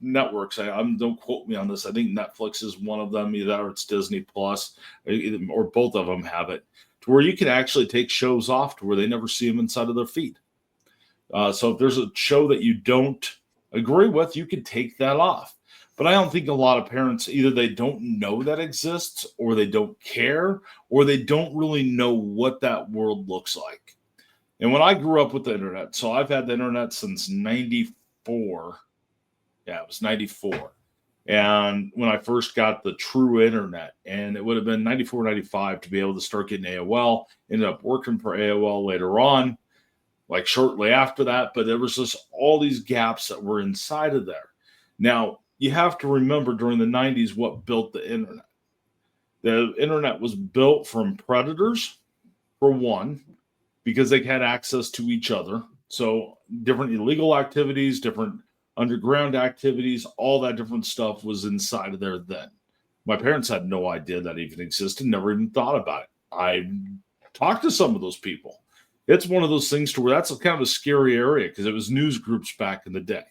networks, don't quote me on this. I think Netflix is one of them, either it's Disney Plus, or both of them have it, to where you can actually take shows off to where they never see them inside of their feed. So if there's a show that you don't agree with, you can take that off. But I don't think a lot of parents, either they don't know that exists, or they don't care, or they don't really know what that world looks like. And when I grew up with the internet, so I've had the internet since 94. Yeah, it was 94. And when I first got the true internet, and it would have been 94, 95 to be able to start getting AOL, ended up working for AOL later on, like shortly after that. But there was just all these gaps that were inside of there. Now, you have to remember during the 90s what built the internet. The internet was built from predators, for one, because they had access to each other. So different illegal activities, different underground activities, all that different stuff was inside of there then. My parents had no idea that even existed, never even thought about it. I talked to some of those people. It's one of those things to where that's kind of a scary area because it was news groups back in the day.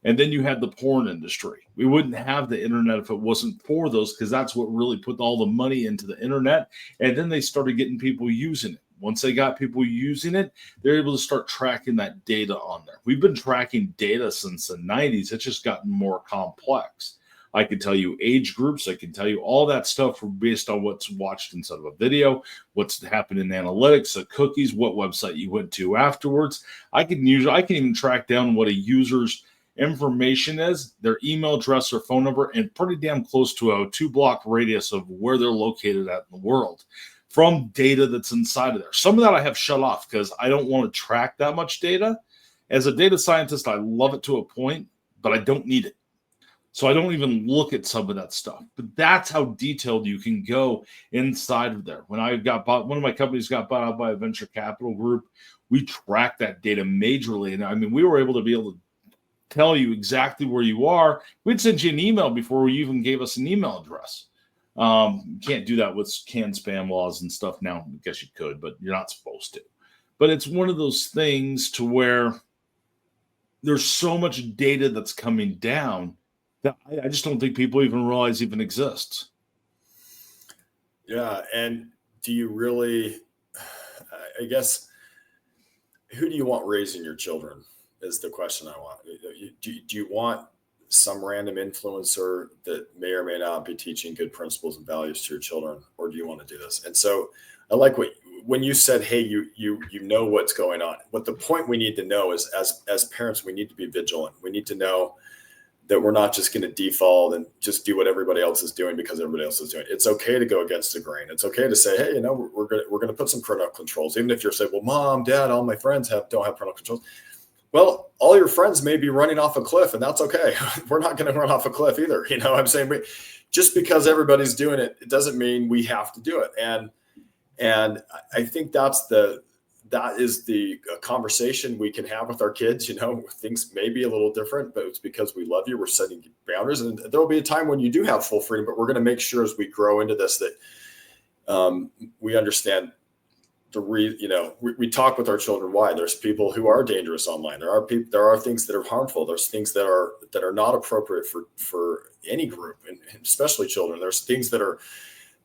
And then you had the porn industry. We wouldn't have the internet if it wasn't for those, because that's what really put all the money into the internet. And then they started getting people using it. Once they got people using it, they're able to start tracking that data on there. We've been tracking data since the 90s. It's just gotten more complex. I can tell you age groups. I can tell you all that stuff based on what's watched inside of a video, what's happened in analytics, the cookies, what website you went to afterwards. I can even track down what a user's information is, their email address or phone number, and pretty damn close to a 2-block radius of where they're located at in the world from data that's inside of there. Some of that I have shut off because I don't want to track that much data. As a data scientist, I love it to a point, but I don't need it. So I don't even look at some of that stuff. But that's how detailed you can go inside of there. When I got bought, one of my companies got bought out by a venture capital group, we tracked that data majorly. And I mean, we were able to tell you exactly where you are. We'd send you an email before you even gave us an email address. You can't do that with canned spam laws and stuff now. I guess you could, but you're not supposed to. But it's one of those things to where there's so much data that's coming down that I just don't think people even realize even exists. Yeah. And do you really, I guess, who do you want raising your children is the question I want. Do you want some random influencer that may or may not be teaching good principles and values to your children, or do you want to do this? And so I like when you said, hey, you know what's going on. What the point we need to know is, as parents, we need to be vigilant. We need to know that we're not just going to default and just do what everybody else is doing because everybody else is doing it. It's okay to go against the grain. It's okay to say, hey, we're going to put some parental controls, even if you're saying, well, mom, dad, all my friends don't have parental controls. Well, all your friends may be running off a cliff, and that's okay. We're not going to run off a cliff either. I'm saying just because everybody's doing it, it doesn't mean we have to do it. And I think that is the conversation we can have with our kids. Things may be a little different, but it's because we love you. We're setting boundaries, and there will be a time when you do have full freedom. But we're going to make sure as we grow into this that we understand. We talk with our children why there's people who are dangerous online. There are things that are harmful. There's things that are not appropriate for any group, and especially children. There's things that are,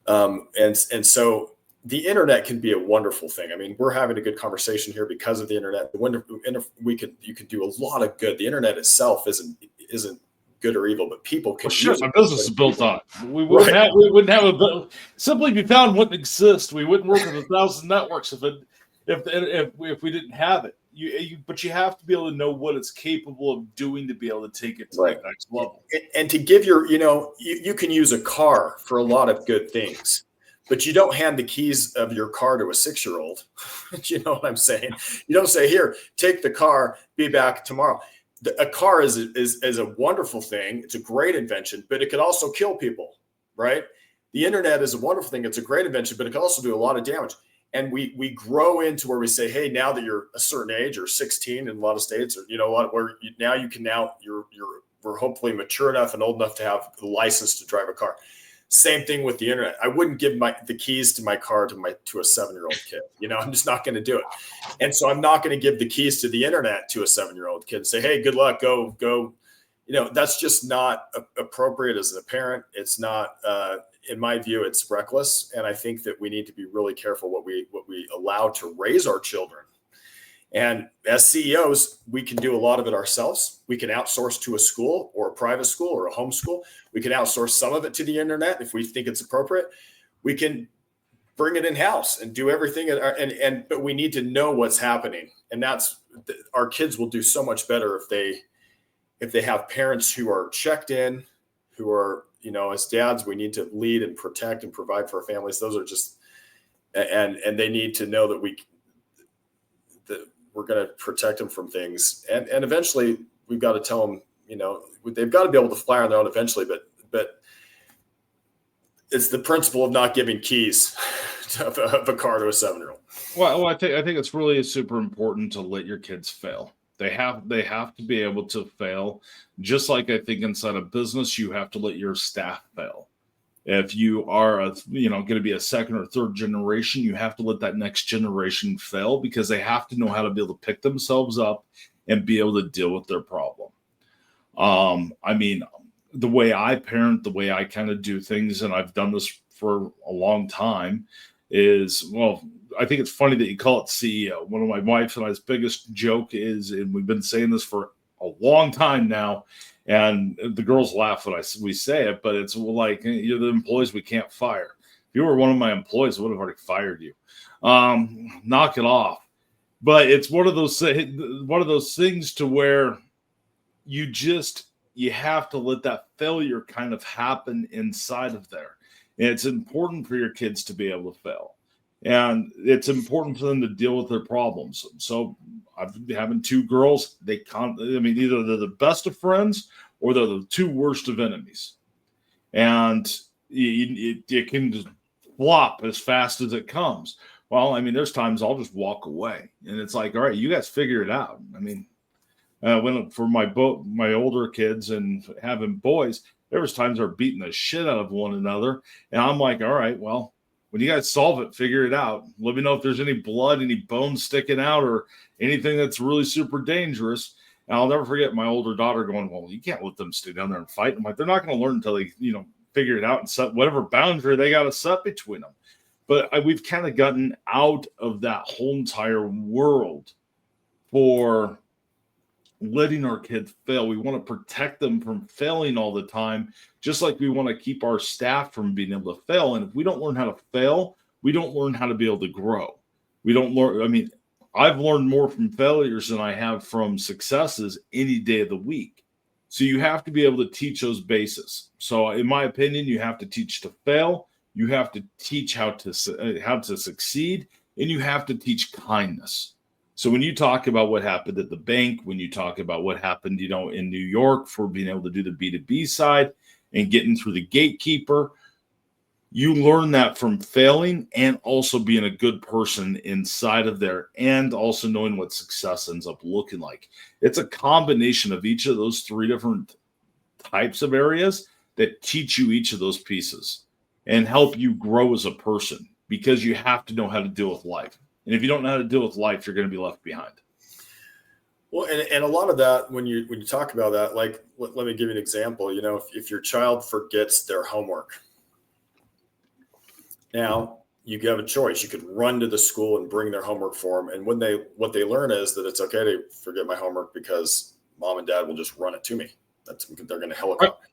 and so the internet can be a wonderful thing. I mean, we're having a good conversation here because of the internet. You can do a lot of good. The internet itself isn't good or evil, but people can. Sure, my business is built on it. We wouldn't have a Simply Be Found wouldn't exist. We wouldn't work with 1,000 networks if we didn't have it. But you have to be able to know what it's capable of doing to be able to take it to the next level. And to give you can use a car for a lot of good things, But you don't hand the keys of your car to a 6-year-old. You know what I'm saying? You don't say, here, take the car, be back tomorrow. A car is a wonderful thing. It's a great invention, but it could also kill people, right? The internet is a wonderful thing. It's a great invention, but it can also do a lot of damage. And we grow into where we say, hey, now that you're a certain age or 16 in a lot of states, or you know what, where we're hopefully mature enough and old enough to have the license to drive a car. Same thing with the internet. I wouldn't give the keys to my car to a 7-year-old kid. You know, I'm just not going to do it. And so I'm not going to give the keys to the internet to a 7-year-old kid and say, hey, good luck, go. You know, that's just not appropriate as a parent. It's not, in my view, it's reckless. And I think that we need to be really careful what we allow to raise our children. And as CEOs, we can do a lot of it ourselves. We can outsource to a school or a private school or a homeschool. We can outsource some of it to the internet if we think it's appropriate. We can bring it in-house and do everything. But we need to know what's happening. And that's, our kids will do so much better if they have parents who are checked in, who are, you know, as dads, we need to lead and protect and provide for our families. Those are just, and they need to know that we're going to protect them from things. And eventually we've got to tell them, you know, they've got to be able to fly on their own eventually, but it's the principle of not giving keys of a car to a 7-year-old. Well, I think it's really super important to let your kids fail. They have to be able to fail. Just like I think inside a business, you have to let your staff fail. If you are going to be a second or third generation, you have to let that next generation fail, because they have to know how to be able to pick themselves up and be able to deal with their problem. I mean, the way I parent, the way I kind of do things, and I've done this for a long time, is, well, I think it's funny that you call it CEO. One of my wife and I's biggest joke is, and we've been saying this for a long time now, and the girls laugh when we say it, but it's like, you're the employees we can't fire. If you were one of my employees, I would have already fired you. Knock it off. But it's one of those things to where you have to let that failure kind of happen inside of there. And it's important for your kids to be able to fail. And it's important for them to deal with their problems. So I've having 2 girls, either they're the best of friends or they're the 2 worst of enemies. And it can just flop as fast as it comes. Well, I mean, there's times I'll just walk away. And it's like, all right, you guys figure it out. I mean, when for my older kids and having boys, there was times they're beating the shit out of one another. And I'm like, all right, well, when you guys solve it, figure it out. Let me know if there's any blood, any bones sticking out, or anything that's really super dangerous. And I'll never forget my older daughter going, well, you can't let them stay down there and fight. I'm like, they're not going to learn until they, figure it out and set whatever boundary they got to set between them. But we've kind of gotten out of that whole entire world for letting our kids fail. We want to protect them from failing all the time, just like we want to keep our staff from being able to fail. And if we don't learn how to fail, we don't learn how to be able to grow. We don't learn. I mean, I've learned more from failures than I have from successes any day of the week. So you have to be able to teach those bases. So in my opinion, you have to teach to fail. You have to teach how to succeed, and you have to teach kindness. So when you talk about what happened at the bank, when you talk about what happened, in New York for being able to do the B2B side and getting through the gatekeeper, you learn that from failing and also being a good person inside of there, and also knowing what success ends up looking like. It's a combination of each of those 3 different types of areas that teach you each of those pieces and help you grow as a person, because you have to know how to deal with life. And if you don't know how to deal with life, you're going to be left behind. Well, and a lot of that, when you talk about that, like, let me give you an example. If your child forgets their homework, now you have a choice. You could run to the school and bring their homework for them. And what they learn is that it's okay to forget my homework because mom and dad will just run it to me. They're going to helicopter. Right.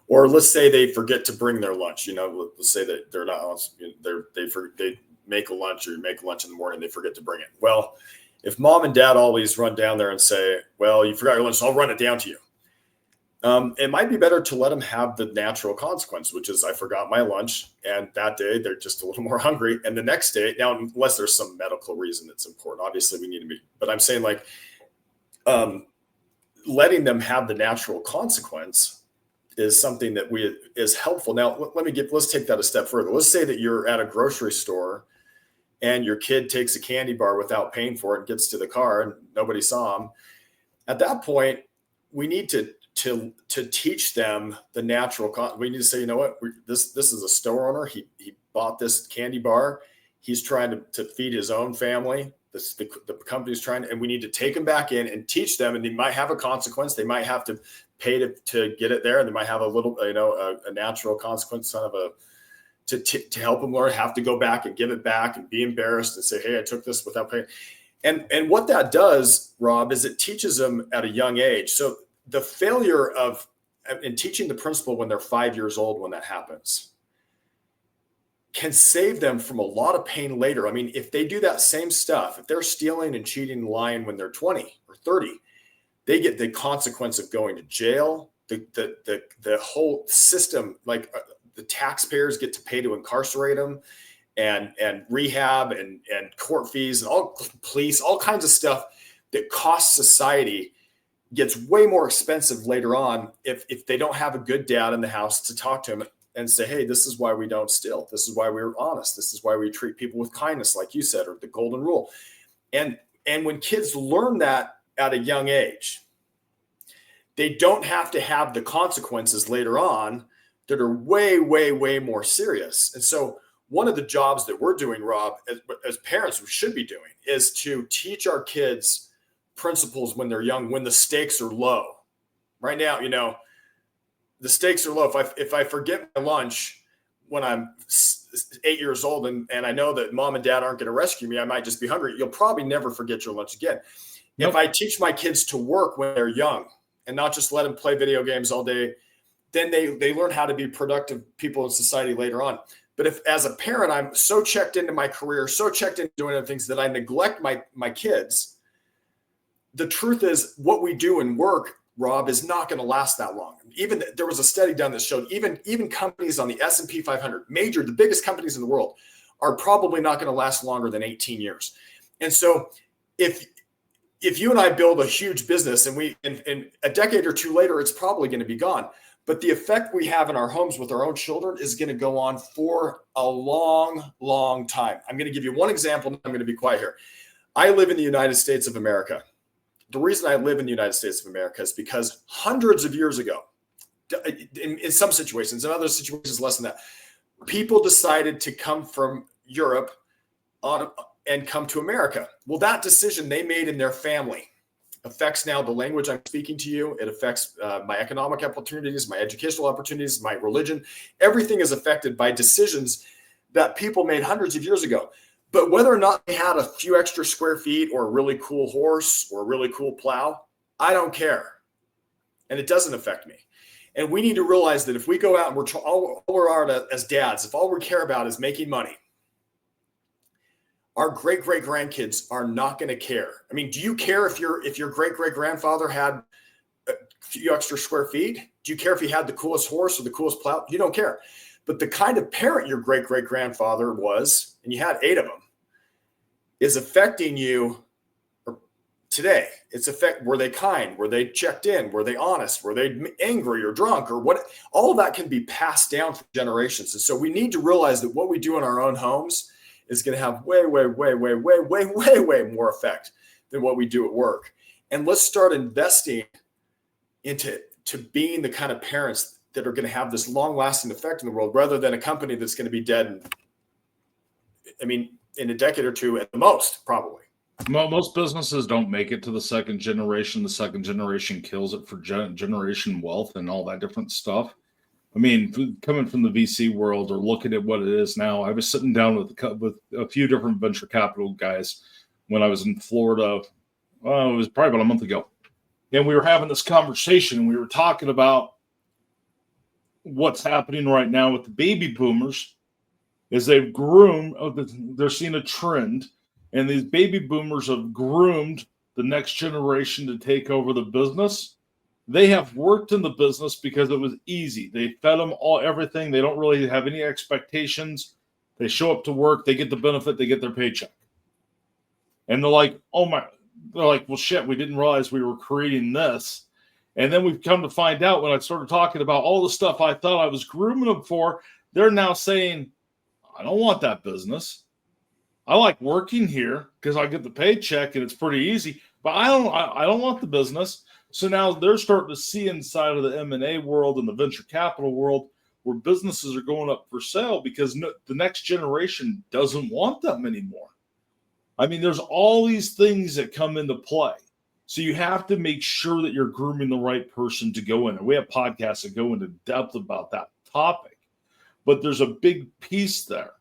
Or let's say they forget to bring their lunch. Let's say that they're not. They make a lunch, or you make lunch in the morning, they forget to bring it. Well, if mom and dad always run down there and say, well, you forgot your lunch, so I'll run it down to you. It might be better to let them have the natural consequence, which is I forgot my lunch, and that day they're just a little more hungry. And the next day, now, unless there's some medical reason that's important, obviously we need to be, but I'm saying like letting them have the natural consequence is something that is helpful. Now, let's take that a step further. Let's say that you're at a grocery store and your kid takes a candy bar without paying for it and gets to the car and nobody saw him. At that point, we need to teach them the natural. We need to say, you know what, this is a store owner. He bought this candy bar. He's trying to feed his own family. The company's trying, and we need to take them back in and teach them. And they might have a consequence. They might have to pay to get it there, and they might have a little, a natural consequence, to help them learn. Have to go back and give it back and be embarrassed and say, hey, I took this without paying. And what that does, Rob, is it teaches them at a young age. So the failure in teaching the principle when they're 5 years old, when that happens, can save them from a lot of pain later. I mean, if they do that same stuff, if they're stealing and cheating and lying when they're 20 or 30, they get the consequence of going to jail. The whole system, like the taxpayers get to pay to incarcerate them, and rehab and court fees and all police, all kinds of stuff that costs society gets way more expensive later on if they don't have a good dad in the house to talk to them and say, hey, this is why we don't steal. This is why we're honest. This is why we treat people with kindness, like you said, or the golden rule. And when kids learn that at a young age, they don't have to have the consequences later on that are way, way, way more serious. And so one of the jobs that we're doing, Rob, as parents, we should be doing, is to teach our kids principles when they're young, when the stakes are low. Right now, the stakes are low. If I forget my lunch when I'm 8 years old and I know that mom and dad aren't going to rescue me, I might just be hungry. You'll probably never forget your lunch again. Nope. If I teach my kids to work when they're young and not just let them play video games all day, then they learn how to be productive people in society later on. But if as a parent, I'm so checked into my career, so checked into doing other things that I neglect my kids, the truth is what we do in work, Rob, is not going to last that long. Even there was a study done that showed even companies on the S&P 500, the biggest companies in the world, are probably not going to last longer than 18 years. And so if you and I build a huge business and a decade or two later, it's probably going to be gone. But the effect we have in our homes with our own children is going to go on for a long, long time. I'm going to give you one example. I'm going to be quiet here. I live in the United States of America. The reason I live in the United States of America is because hundreds of years ago, in some situations, in other situations less than that, people decided to come from Europe and come to America. Well, that decision they made in their family affects now the language I'm speaking to you. It affects my economic opportunities, my educational opportunities, my religion. Everything is affected by decisions that people made hundreds of years ago. But whether or not they had a few extra square feet or a really cool horse or a really cool plow, I don't care. And it doesn't affect me. And we need to realize that if we go out and all we are as dads, if all we care about is making money, our great-great-grandkids are not going to care. I mean, do you care if your great-great-grandfather had a few extra square feet? Do you care if he had the coolest horse or the coolest plow? You don't care. But the kind of parent your great-great-grandfather was, and you had 8 of them, is affecting you today. Were they kind? Were they checked in? Were they honest? Were they angry or drunk or what? All of that can be passed down for generations. And so we need to realize that what we do in our own homes is going to have way, way, way, way, way, way, way, way more effect than what we do at work. And let's start investing into being the kind of parents that are going to have this long-lasting effect in the world, rather than a company that's going to be dead in a decade or two at the most, probably. Most businesses don't make it to the second generation. The second generation kills it for generation wealth and all that different stuff. I mean, coming from the VC world or looking at what it is now, I was sitting down with a few different venture capital guys when I was in Florida. It was probably about a month ago. And we were having this conversation. We were talking about what's happening right now with the baby boomers is they've groomed, they're seeing a trend, and these baby boomers have groomed the next generation to take over the business. They have worked in the business because it was easy. They fed them everything. They don't really have any expectations. They show up to work, they get the benefit, they get their paycheck. And they're like, well, shit, we didn't realize we were creating this. And then we've come to find out when I started talking about all the stuff I thought I was grooming them for, they're now saying, I don't want that business. I like working here because I get the paycheck and it's pretty easy, but I don't want the business. So now they're starting to see inside of the M&A world and the venture capital world where businesses are going up for sale because the next generation doesn't want them anymore. I mean, there's all these things that come into play. So you have to make sure that you're grooming the right person to go in. And we have podcasts that go into depth about that topic. But there's a big piece there.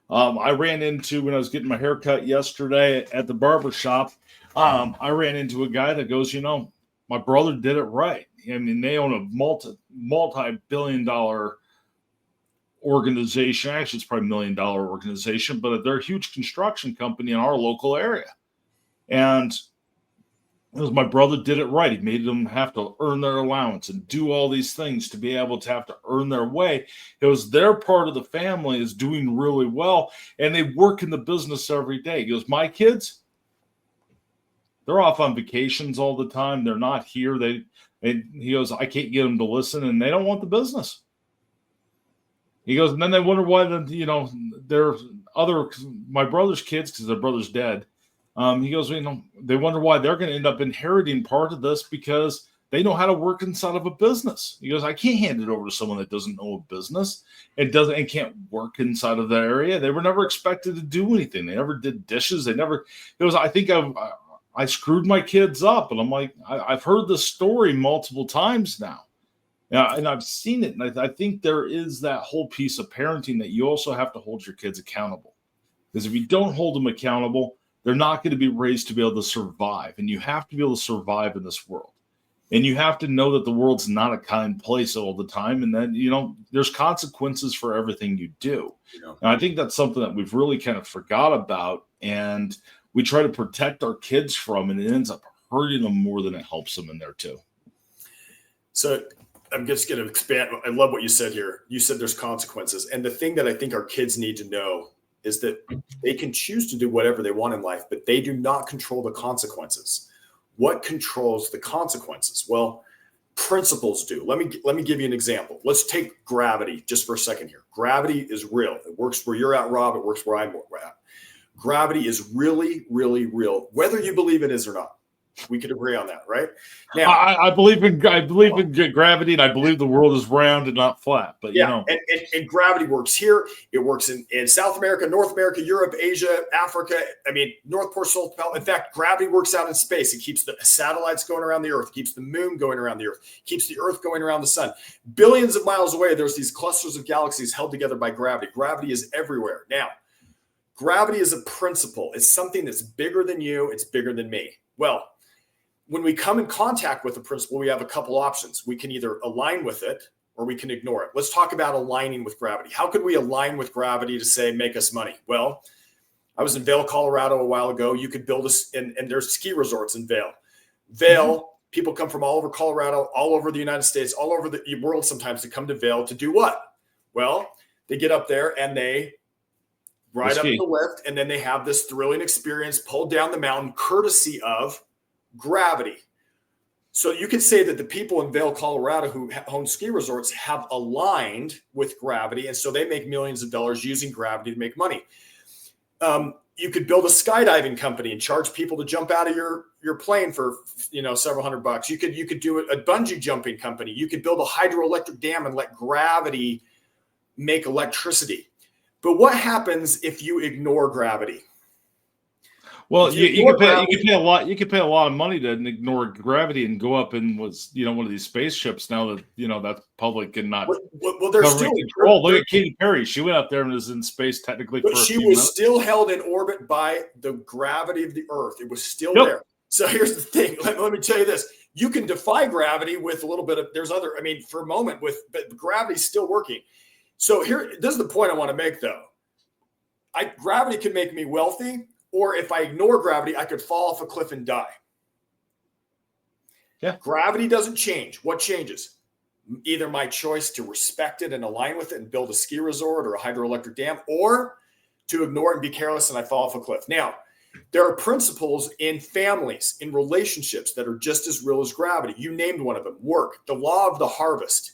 I ran into, when I was getting my hair cut yesterday at the barber shop, I ran into a guy that goes, my brother did it right. I mean, they own a multi-billion-dollar organization. Actually, it's probably $1 million organization, but they're a huge construction company in our local area. And it was my brother did it right. He made them have to earn their allowance and do all these things to be able to have to earn their way. It was their part of the family is doing really well, and they work in the business every day. He goes, my kids, they're off on vacations all the time. They're not here. He goes, I can't get them to listen, and they don't want the business. He goes, and then they wonder why my brother's kids, because their brother's dead. He goes, they wonder why they're going to end up inheriting part of this because they know how to work inside of a business. He goes, I can't hand it over to someone that doesn't know a business and can't work inside of that area. They were never expected to do anything. They never did dishes. He goes, I think I screwed my kids up. And I'm like, I've heard this story multiple times now. And I've seen it. And I think there is that whole piece of parenting that you also have to hold your kids accountable. Because if you don't hold them accountable, they're not going to be raised to be able to survive. And you have to be able to survive in this world. And you have to know that the world's not a kind place all the time. And then, there's consequences for everything you do. Yeah. And I think that's something that we've really kind of forgot about. And we try to protect our kids from, and it ends up hurting them more than it helps them in there too. So I'm just going to expand. I love what you said here. You said there's consequences. And the thing that I think our kids need to know is that they can choose to do whatever they want in life, but they do not control the consequences. What controls the consequences? Well, principles do. Let me give you an example. Let's take gravity just for a second here. Gravity is real. It works where you're at, Rob. It works where I'm at. Gravity is really, really real, whether you believe it is or not. We could agree on that, right? Now, I believe in gravity, and I believe the world is round and not flat. But and gravity works here. It works in South America, North America, Europe, Asia, Africa. I mean, North Pole, South Pole. In fact, gravity works out in space. It keeps the satellites going around the Earth, keeps the moon going around the Earth, keeps the Earth going around the sun. Billions of miles away, there's these clusters of galaxies held together by gravity. Gravity is everywhere. Now, gravity is a principle. It's something that's bigger than you. It's bigger than me. Well, when we come in contact with the principle, we have a couple options. We can either align with it or we can ignore it. Let's talk about aligning with gravity. How could we align with gravity to say, make us money? Well, I was in Vail, Colorado a while ago. You could build and there's ski resorts in Vail. Vail, people come from all over Colorado, all over the United States, all over the world sometimes to come to Vail to do what? Well, they get up there and they ride up the lift, and then they have this thrilling experience pulled down the mountain courtesy of gravity. So you could say that the people in Vail, Colorado who own ski resorts have aligned with gravity. And so they make millions of dollars using gravity to make money. You could build a skydiving company and charge people to jump out of your plane for, several $100. You could do a bungee jumping company. You could build a hydroelectric dam and let gravity make electricity. But what happens if you ignore gravity? Well, you could pay a lot. You could pay a lot of money to ignore gravity and go up in one of these spaceships. Now that that's public and not well, there's still control. Look at Katy Perry. She went up there and was in space technically, but she was still held in orbit by the gravity of the Earth. It was still there. So here's the thing. Let me tell you this: you can defy gravity with a little bit of. There's other. I mean, for a moment, but gravity's still working. So this is the point I want to make, though. Gravity can make me wealthy. Or if I ignore gravity, I could fall off a cliff and die. Yeah. Gravity doesn't change. What changes? Either my choice to respect it and align with it and build a ski resort or a hydroelectric dam, or to ignore it and be careless and I fall off a cliff. Now, there are principles in families, in relationships that are just as real as gravity. You named one of them, work. The law of the harvest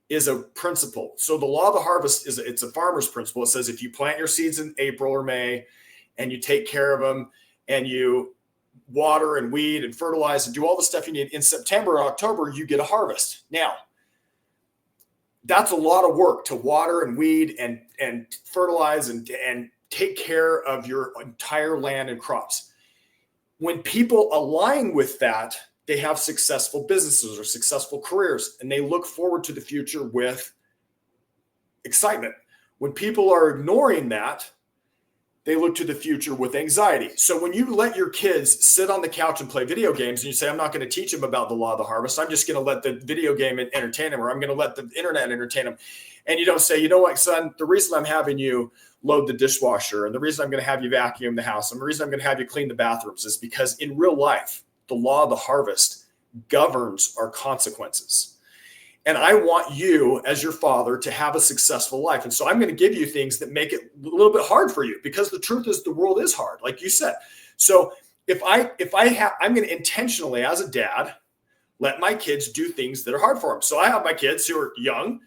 is a principle. So the law of the harvest it's a farmer's principle. It says if you plant your seeds in April or May and you take care of them and you water and weed and fertilize and do all the stuff you need, in September or October, you get a harvest. Now, that's a lot of work to water and weed and fertilize and take care of your entire land and crops. When people align with that, they have successful businesses or successful careers, and they look forward to the future with excitement. When people are ignoring that, they look to the future with anxiety. So when you let your kids sit on the couch and play video games and you say, I'm not going to teach them about the law of the harvest, I'm just going to let the video game entertain them, or I'm going to let the internet entertain them. And you don't say, you know what, son, the reason I'm having you load the dishwasher and the reason I'm going to have you vacuum the house and the reason I'm going to have you clean the bathrooms is because in real life, the law of the harvest governs our consequences. And I want you as your father to have a successful life. And so I'm going to give you things that make it a little bit hard for you, because the truth is the world is hard, like you said. So I'm going to intentionally, as a dad, let my kids do things that are hard for them. So I have my kids who are young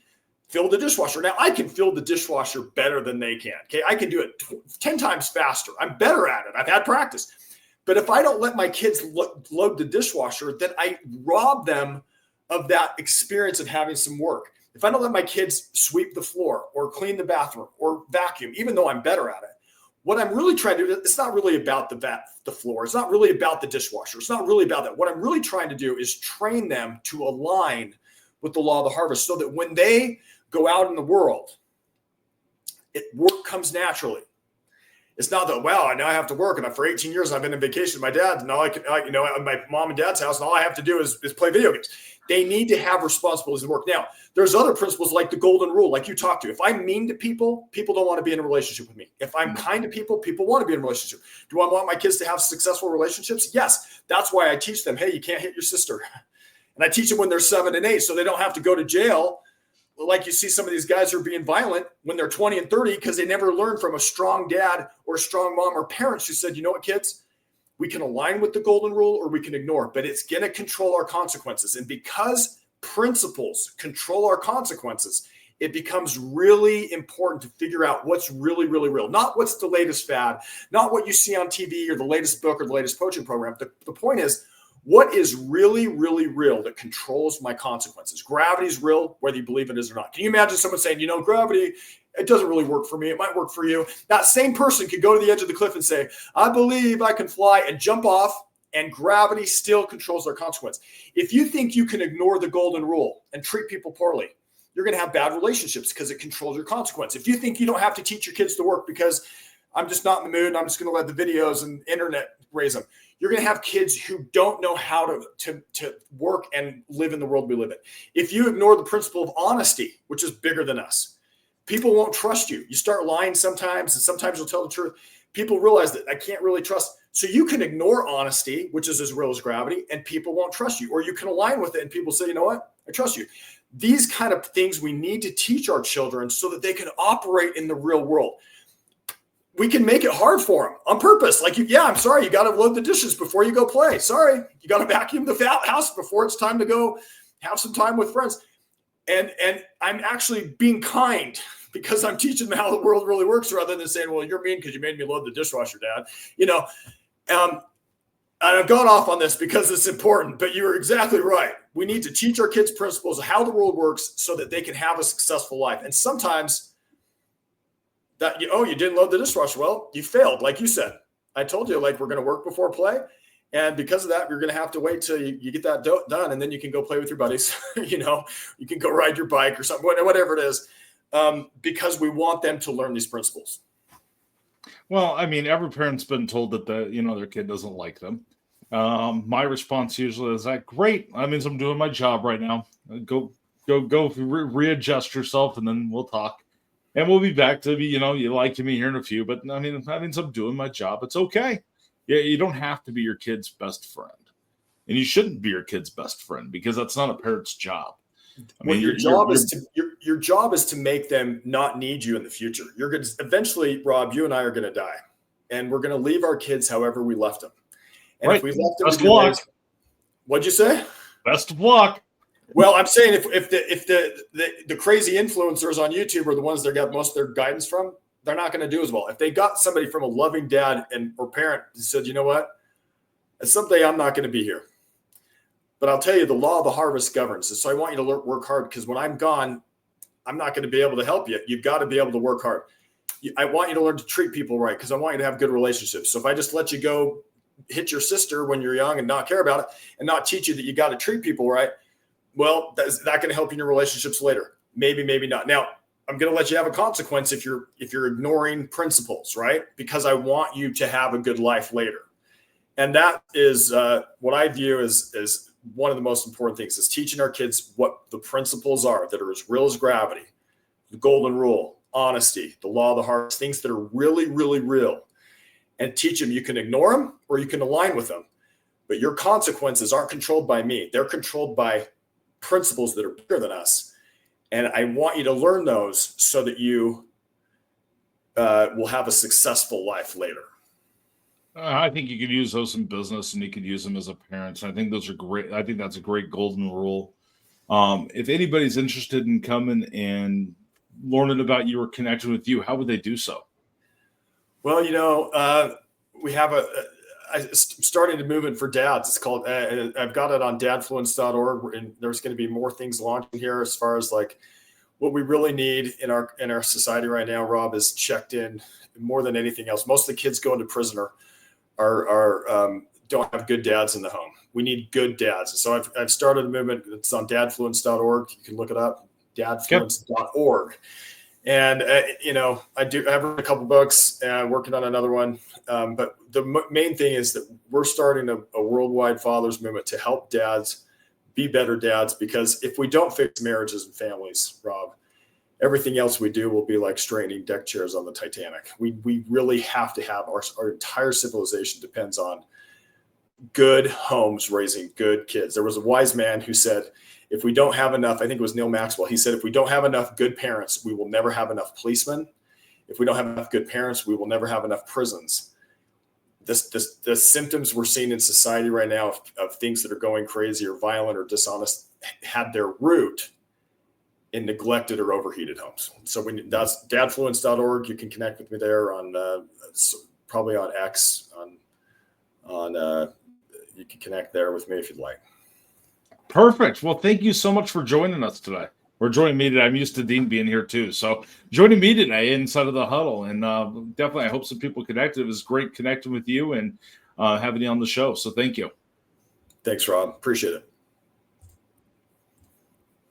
fill the dishwasher. Now I can fill the dishwasher better than they can. Okay. I can do it 10 times faster. I'm better at it. I've had practice. But if I don't let my kids load the dishwasher, then I rob them of that experience of having some work. If I don't let my kids sweep the floor or clean the bathroom or vacuum, even though I'm better at it, what I'm really trying to do, it's not really about the floor. It's not really about the dishwasher. It's not really about that. What I'm really trying to do is train them to align with the law of the harvest so that when they go out in the world, work comes naturally. It's not that, well, now I have to work, and for 18 years I've been on vacation with my dad, and all I can, at my mom and dad's house, and all I have to do is play video games. They need to have responsibilities and work. Now, there's other principles like the golden rule, like you talked to. If I'm mean to people, people don't want to be in a relationship with me. If I'm kind to people, people want to be in a relationship. Do I want my kids to have successful relationships? Yes. That's why I teach them, hey, you can't hit your sister. And I teach them when they're 7 and 8 so they don't have to go to jail. Like you see some of these guys who are being violent when they're 20 and 30 because they never learned from a strong dad or a strong mom or parents who said, you know what, kids, we can align with the golden rule or we can ignore it, but it's going to control our consequences. And because principles control our consequences, it becomes really important to figure out what's really, really real. Not what's the latest fad, not what you see on TV or the latest book or the latest coaching program. The point is, what is really, really real that controls my consequences? Gravity is real, whether you believe it is or not. Can you imagine someone saying, gravity, it doesn't really work for me. It might work for you. That same person could go to the edge of the cliff and say, I believe I can fly, and jump off, and gravity still controls their consequence. If you think you can ignore the golden rule and treat people poorly, you're going to have bad relationships because it controls your consequence. If you think you don't have to teach your kids to work because I'm just not in the mood and I'm just going to let the videos and internet raise them, you're going to have kids who don't know how to work and live in the world we live in. If you ignore the principle of honesty, which is bigger than us, people won't trust you. You start lying sometimes, and sometimes you'll tell the truth. People realize that I can't really trust. So you can ignore honesty, which is as real as gravity, and people won't trust you. Or you can align with it and people say, you know what? I trust you. These kind of things we need to teach our children so that they can operate in the real world. We can make it hard for them on purpose. Like, I'm sorry, you got to load the dishes before you go play. Sorry, you got to vacuum the house before it's time to go have some time with friends. And I'm actually being kind because I'm teaching them how the world really works, rather than saying, well, you're mean because you made me load the dishwasher, Dad. And I've gone off on this because it's important, but you're exactly right. We need to teach our kids principles of how the world works so that they can have a successful life. And sometimes that, you didn't load the dishwasher. Well, you failed. Like you said, I told you, we're going to work before play. And because of that, you're going to have to wait till you get that done. And then you can go play with your buddies. You can go ride your bike or something, whatever it is, because we want them to learn these principles. Well, I mean, every parent's been told that their kid doesn't like them. My response usually is like, great. That means I'm doing my job right now. Go readjust yourself, and then we'll talk. And we'll be back to you like me here in a few, but that means I'm doing my job. It's okay. Yeah, you don't have to be your kid's best friend. and you shouldn't be your kid's best friend because that's not a parent's job. I Well, mean, your job is to make them not need you in the future. You're going to eventually, Rob, you and I are going to die, and we're going to leave our kids however we left them. And right. if we left them, best of luck. What'd you say? Best of luck. Well, I'm saying if the crazy influencers on YouTube are the ones that got most of their guidance from, they're not going to do as well. If they got somebody from a loving dad or parent who said, you know what, someday I'm not going to be here. But I'll tell you, the law of the harvest governs. And so I want you to work hard, because when I'm gone, I'm not going to be able to help you. You've got to be able to work hard. I want you to learn to treat people right, because I want you to have good relationships. So if I just let you go hit your sister when you're young and not care about it and not teach you that you got to treat people right, well, that's not going to help you in your relationships later. Maybe, maybe not. Now, I'm going to let you have a consequence if you're ignoring principles, right? Because I want you to have a good life later. And that is what I view as one of the most important things, is teaching our kids what the principles are that are as real as gravity, the golden rule, honesty, the law of the heart, things that are really, really real, and teach them you can ignore them or you can align with them. But your consequences aren't controlled by me. They're controlled by principles that are bigger than us. And I want you to learn those so that you will have a successful life later. I think you could use those in business, and you could use them as a parent. I think those are great. I think that's a great golden rule. If anybody's interested in coming and learning about you or connecting with you, how would they do so? Well, we have I'm starting to move it for dads. It's called, I've got it on dadfluence.org, and there's going to be more things launching here as far as like what we really need in our society right now, Rob, is checked in more than anything else. Most of the kids going to prison don't have good dads in the home. We need good dads. So I've started a movement. It's on dadfluence.org. You can look it up, dadfluence.org. And, I've written a couple books and working on another one. But the main thing is that we're starting a worldwide fathers movement to help dads be better dads, because if we don't fix marriages and families, Rob, everything else we do will be like straightening deck chairs on the Titanic. We really have to have our entire civilization depends on good homes raising good kids. There was a wise man who said, if we don't have enough, I think it was Neil Maxwell, he said, if we don't have enough good parents, we will never have enough policemen. If we don't have enough good parents, we will never have enough prisons. The symptoms we're seeing in society right now of things that are going crazy or violent or dishonest had their root in neglected or overheated homes. So that's dadfluence.org. You can connect with me there on probably on X. You can connect there with me if you'd like. Perfect. Well, thank you so much for joining us today. Or joining me today. I'm used to Dean being here too. So joining me today inside of the huddle. And definitely, I hope some people connected. It was great connecting with you and having you on the show. So thank you. Thanks, Rob. Appreciate it.